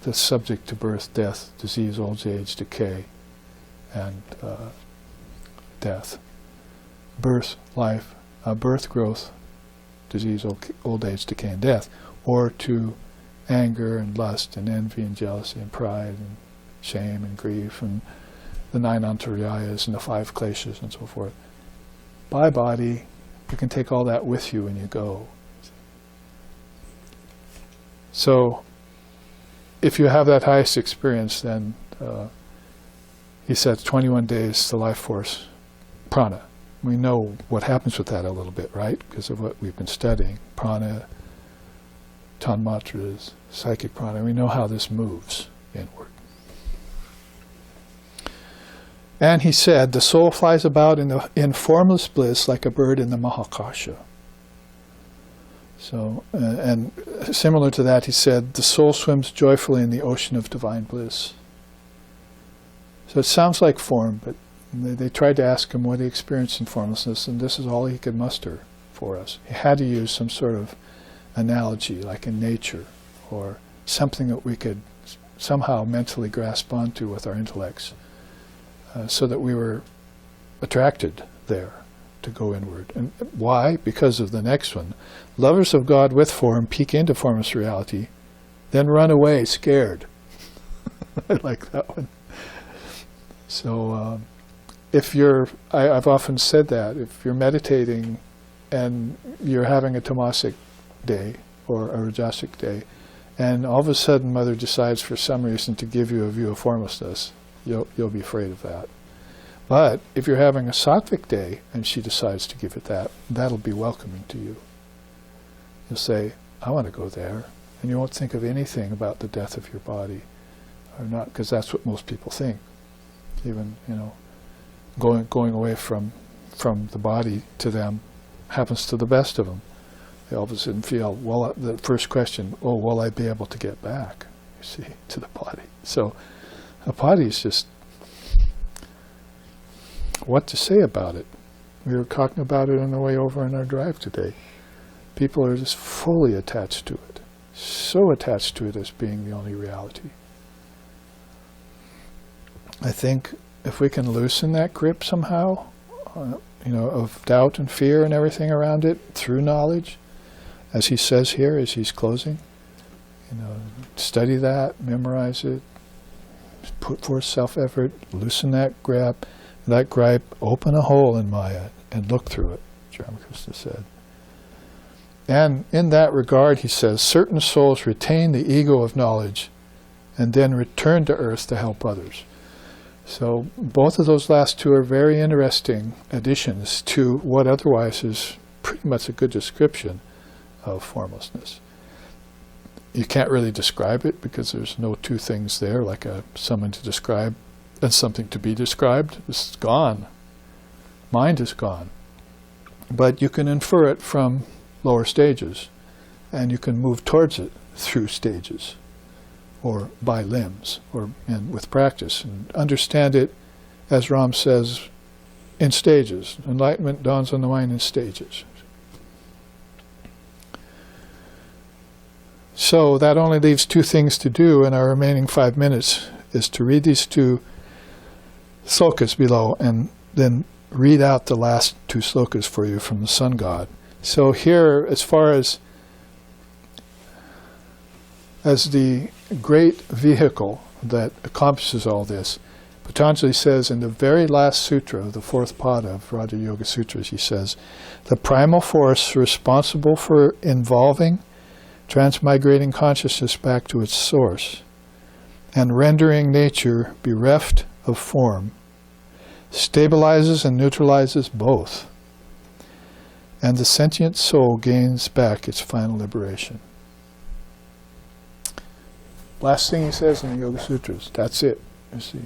A: that's subject to birth, death, disease, old age, decay, and death. Birth, life, birth, growth, disease, old age, decay, and death. Or to anger and lust and envy and jealousy and pride and shame and grief and the 9 antarayas and the 5 kleshas and so forth. By body, you can take all that with you when you go. So, if you have that highest experience, then he says 21 days, the life force, prana. We know what happens with that a little bit, right? Because of what we've been studying. Prana, tanmatras, psychic prana. We know how this moves inward. And he said, the soul flies about in formless bliss like a bird in the Mahakasha. So, and similar to that, he said, the soul swims joyfully in the ocean of divine bliss. So it sounds like form, but they tried to ask him what he experienced in formlessness, and this is all he could muster for us. He had to use some sort of analogy, like in nature, or something that we could somehow mentally grasp onto with our intellects, so that we were attracted there to go inward. And why? Because of the next one. Lovers of God with form peek into formless reality, then run away scared. I like that one. So if I've often said that, if you're meditating and you're having a tamasic day or a rajasic day, and all of a sudden Mother decides for some reason to give you a view of formlessness, you'll be afraid of that. But if you're having a sattvic day and she decides to give it that, that'll be welcoming to you. You'll say, I want to go there. And you won't think of anything about the death of your body, or not, because that's what most people think. Even, going away from the body to them happens to the best of them. They all of a sudden feel, well, the first question, oh, will I be able to get back, you see, to the body? So the body is just, what to say about it? We were talking about it on the way over on our drive today. People are just fully attached to it, so attached to it as being the only reality. I think if we can loosen that grip somehow, of doubt and fear and everything around it through knowledge, as he says here as he's closing, study that, memorize it, put forth self-effort, loosen that gripe, open a hole in Maya and look through it, Ramakrishna said. And in that regard, he says, certain souls retain the ego of knowledge and then return to earth to help others. So both of those last two are very interesting additions to what otherwise is pretty much a good description of formlessness. You can't really describe it because there's no two things there, like someone to describe and something to be described. It's gone. Mind is gone. But you can infer it from lower stages, and you can move towards it through stages, or by limbs, and with practice, and understand it, as Ram says, in stages. Enlightenment dawns on the mind in stages. So that only leaves two things to do in our remaining 5 minutes, is to read these two slokas below and then read out the last two slokas for you from the Sun God. So here, as far as the great vehicle that accomplishes all this, Patanjali says in the very last sutra of the fourth pada of Raja Yoga Sutras, he says, the primal force responsible for involving, transmigrating consciousness back to its source, and rendering nature bereft of form, stabilizes and neutralizes both, and the sentient soul gains back its final liberation. Last thing he says in the Yoga Sutras. That's it. You see,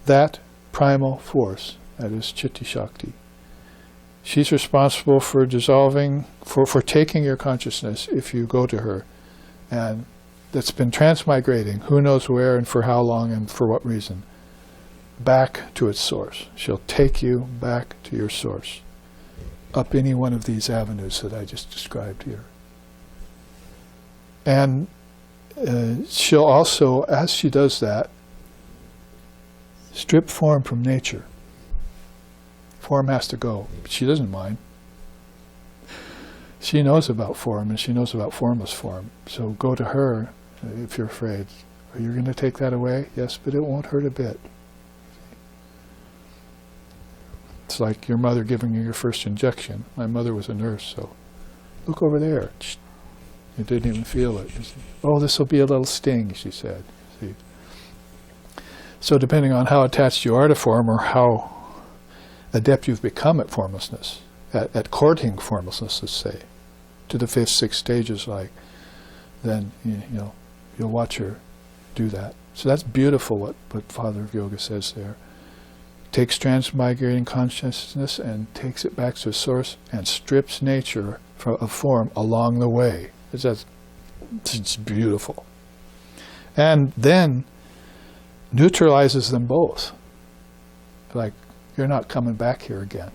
A: that primal force, that is Chitti Shakti. She's responsible for dissolving, for taking your consciousness if you go to her. And that's been transmigrating, who knows where and for how long and for what reason, back to its source. She'll take you back to your source, up any one of these avenues that I just described here. And she'll also, as she does that, strip form from nature. Form has to go. But she doesn't mind. She knows about form, and she knows about formless form. So go to her if you're afraid. Are you going to take that away? Yes, but it won't hurt a bit. It's like your mother giving you your first injection. My mother was a nurse, so look over there. You didn't even feel it. Oh, this will be a little sting, she said. See? So depending on how attached you are to form, or how adept you've become at formlessness, at courting formlessness, let's say, to the 5th, 6th stages, like, then you'll watch her do that. So that's beautiful what Father of Yoga says there. Takes transmigrating consciousness and takes it back to its source and strips nature of form along the way. It's beautiful. And then neutralizes them both. Like, you're not coming back here again.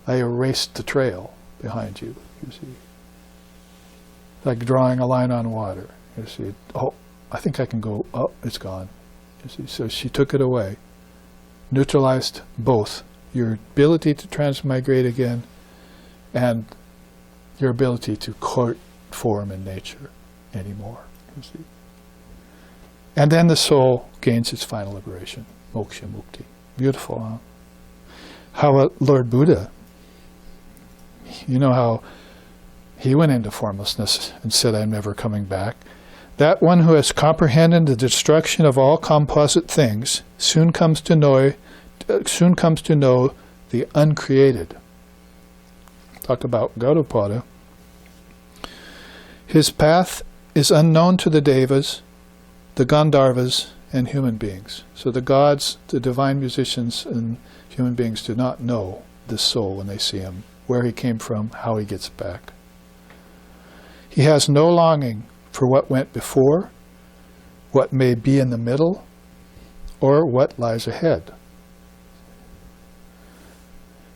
A: I erased the trail behind you, you see. Like drawing a line on water. You see, oh, I think I can go, oh, it's gone. You see, so she took it away. Neutralized both. Your ability to transmigrate again and your ability to court form in nature anymore. You see. And then the soul gains its final liberation. Moksha mukti. Beautiful, huh? How Lord Buddha, you know how he went into formlessness and said, I'm never coming back. That one who has comprehended the destruction of all composite things soon comes to know the uncreated. Talk about Gaudapada. His path is unknown to the Devas, the Gandharvas, and human beings. So the gods, the divine musicians, and human beings do not know this soul when they see him, where he came from, how he gets back. He has no longing for what went before, what may be in the middle, or what lies ahead.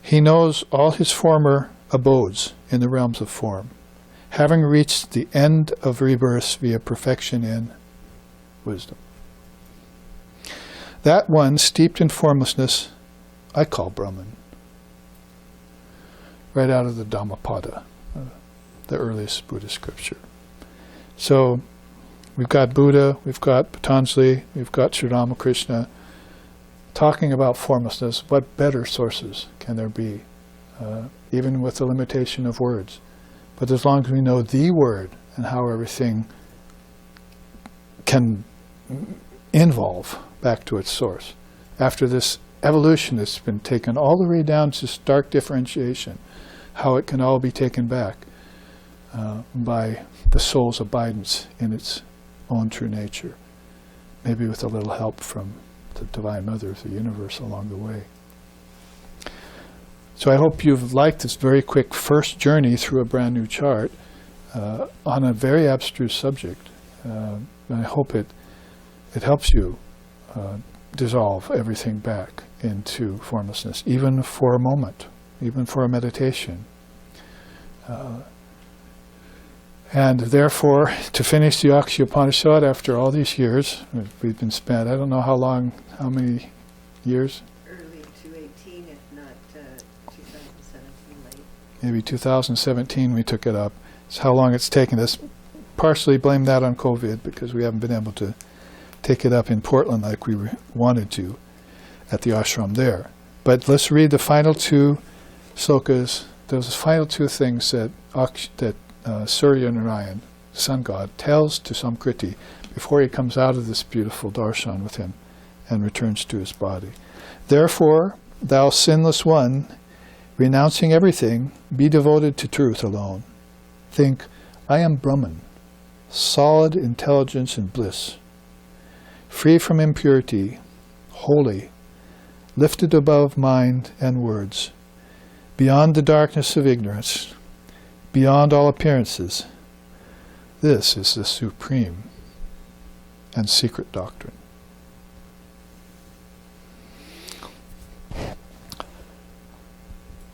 A: He knows all his former abodes in the realms of form, having reached the end of rebirths via perfection in wisdom. That one, steeped in formlessness, I call Brahman. Right out of the Dhammapada, the earliest Buddhist scripture. So, we've got Buddha, we've got Patanjali, we've got Sri Ramakrishna, talking about formlessness. What better sources can there be, even with the limitation of words? But as long as we know the word and how everything can involve back to its source. After this evolution that's been taken all the way down to stark differentiation, how it can all be taken back by the soul's abidance in its own true nature, maybe with a little help from the Divine Mother of the universe along the way. So I hope you've liked this very quick first journey through a brand new chart on a very abstruse subject. And I hope it helps you dissolve everything back into formlessness, even for a moment, even for a meditation. And therefore, to finish the Akshi Upanishad after all these years, we've been spent, I don't know how long, how many years?
B: Early 2018, if not 2017 late.
A: Maybe 2017 we took it up. It's how long it's taken us. Partially blame that on COVID, because we haven't been able to take it up in Portland like we wanted to at the ashram there. But let's read the final two slokas, those final two things that Surya Narayan, sun god, tells to Samkriti before he comes out of this beautiful darshan with him and returns to his body. Therefore, thou sinless one, renouncing everything, be devoted to truth alone. Think, I am Brahman, solid intelligence and bliss, free from impurity, holy, lifted above mind and words, beyond the darkness of ignorance, beyond all appearances. This is the supreme and secret doctrine.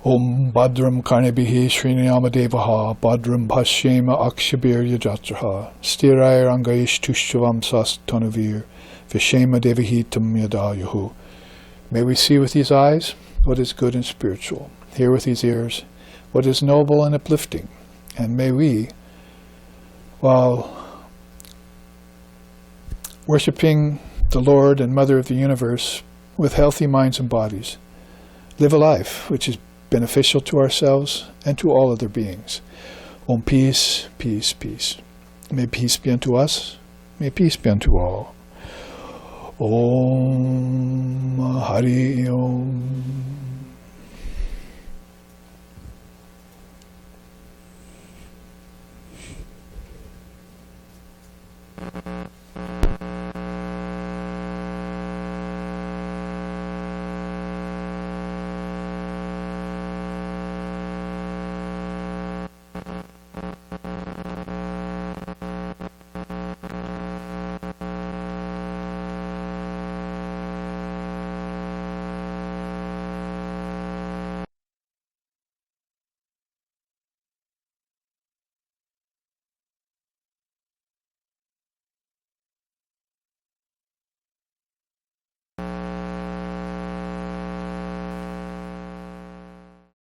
A: Om Bhadram Karnebihi Sriniyama Devaha Bhadram Bhashema Akshabir Yajatraha Stirair Angaish Tushchavam Sastanavir Vishema Devahitam Yadayahu. May we see with these eyes what is good and spiritual, hear with these ears what is noble and uplifting, and may we, while worshipping the Lord and Mother of the universe with healthy minds and bodies, live a life which is beneficial to ourselves and to all other beings. Om peace, peace, peace. May peace be unto us, may peace be unto all. Om Hari Om.